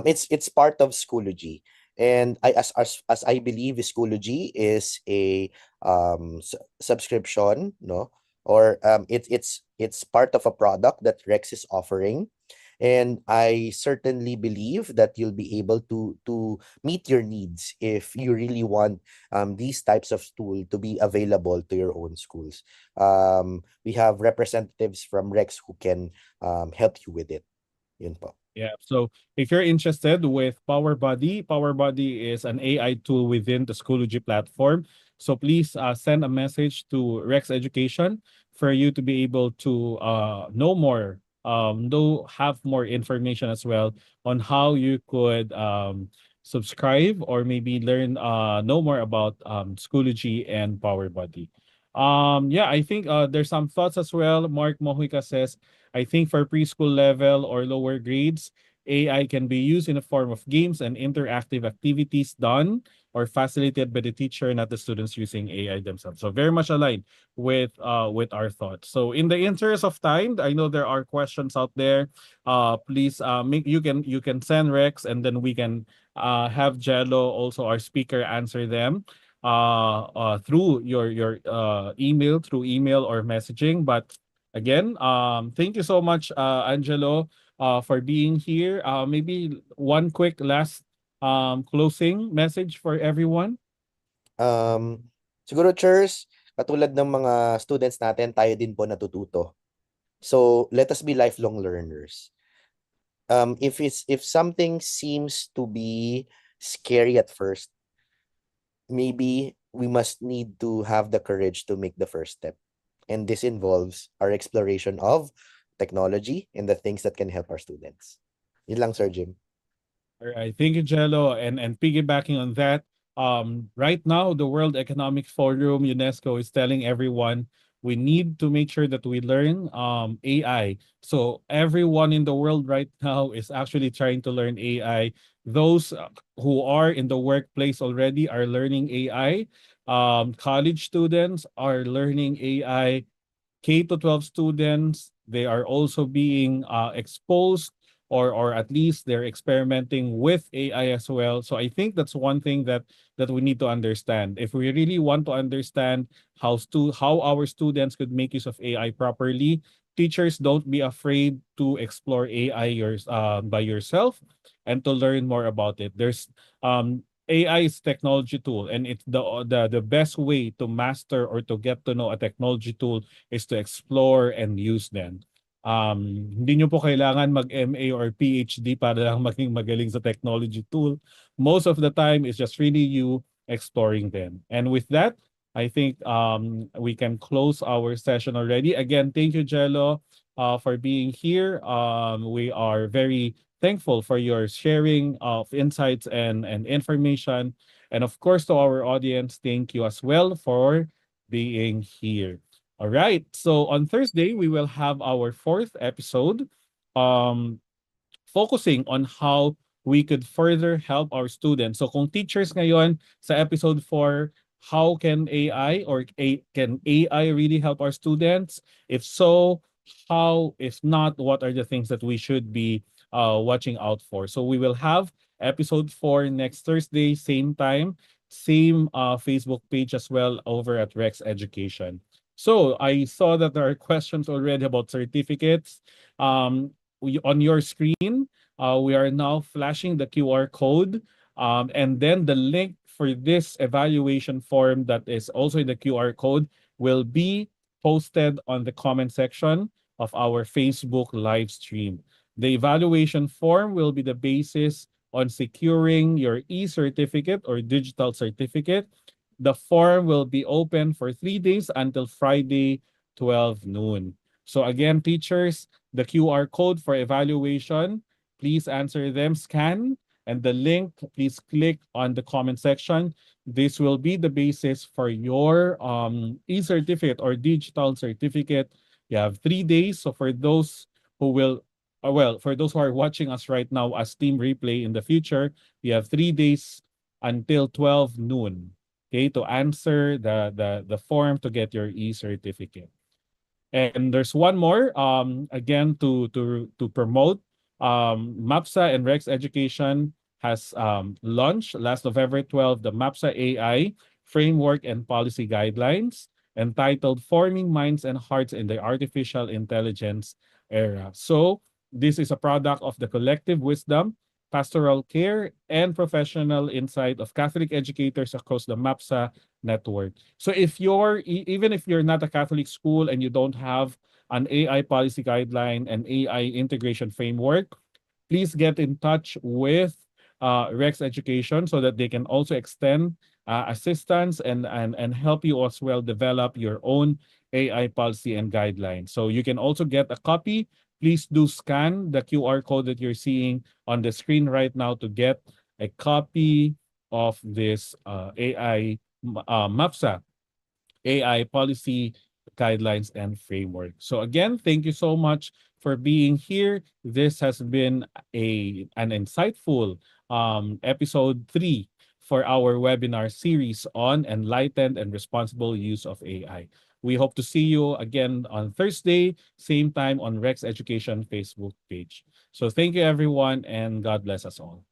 It's part of Schoology, and as I believe, Schoology is a subscription, no, or it's part of a product that Rex is offering, and I certainly believe that you'll be able to meet your needs if you really want these types of tool to be available to your own schools. We have representatives from Rex who can help you with it. Yun po. Yeah. So if you're interested with Power Body is an AI tool within the Schoology platform. So please send a message to Rex Education for you to be able to know more, have more information as well on how you could subscribe or maybe know more about Schoology and Power Body. Yeah, I think there's some thoughts as well. Mark Mojica says, I think for preschool level or lower grades, AI can be used in the form of games and interactive activities done or facilitated by the teacher, not the students using AI themselves. So very much aligned with our thoughts. So in the interest of time, I know there are questions out there. Please you can send Rex and then we can have Jello, also our speaker, answer them through your email or messaging. But again, thank you so much, Angelo, for being here. Maybe one quick last closing message for everyone. Siguro, Chers, katulad ng mga students natin, tayo din po natututo. So, let us be lifelong learners. If something seems to be scary at first, maybe we must need to have the courage to make the first step. And this involves our exploration of technology and the things that can help our students. Yun lang, Sir Jim. All right, thank you, Jello. And piggybacking on that, right now the World Economic Forum, UNESCO, is telling everyone we need to make sure that we learn AI. So everyone in the world right now is actually trying to learn AI. Those who are in the workplace already are learning AI. College students are learning AI. K to 12 students, they are also being exposed or at least they're experimenting with AI as well. So I think that's one thing that we need to understand. If we really want to understand how our students could make use of AI properly, teachers, don't be afraid to explore AI by yourself and to learn more about it. There's AI is technology tool, and it's the best way to master or to get to know a technology tool is to explore and use them. Hindi nyo po kailangan mag-MA or PhD para lang maging magaling sa technology tool. Most of the time, it's just really you exploring them. And with that, I think we can close our session already. Again, thank you, Jello, for being here. We are very thankful for your sharing of insights and information. And of course, to our audience, thank you as well for being here. All right. So on Thursday, we will have our fourth episode. Um, Focusing on how we could further help our students. So kung teachers ngayon sa episode 4, how can AI can AI really help our students? If so, how? If not, what are the things that we should be watching out for? So we will have episode 4 next Thursday, same time, same Facebook page as well over at Rex Education. So I saw that there are questions already about certificates. On your screen, we are now flashing the QR code, and then the link for this evaluation form that is also in the QR code will be posted on the comment section of our Facebook live stream. The evaluation form will be the basis on securing your e-certificate or digital certificate. The form will be open for 3 days until Friday, 12 noon. So again, teachers, the QR code for evaluation, please answer them, scan, and the link, please click on the comment section. This will be the basis for your e-certificate or digital certificate. You have 3 days. So for those who will, for those who are watching us right now as team replay in the future, you have 3 days until 12 noon, okay, to answer the form to get your e-certificate. And there's one more, again, to promote. MAPSA and Rex Education has launched last November 12 the MAPSA AI Framework and Policy Guidelines, entitled Forming Minds and Hearts in the Artificial Intelligence Era. So this is a product of the collective wisdom, pastoral care, and professional insight of Catholic educators across the MAPSA network. So if even if you're not a Catholic school and you don't have an AI policy guideline and AI integration framework, please get in touch with Rex Education so that they can also extend assistance and help you as well develop your own AI policy and guidelines. So you can also get a copy. Please do scan the QR code that you're seeing on the screen right now to get a copy of this AI MAPSA AI policy guidelines and framework. So again, thank you so much for being here. This has been an insightful episode 3 for our webinar series on enlightened and responsible use of AI. We hope to see you again on Thursday, same time on Rex Education Facebook page. So thank you everyone, and God bless us all.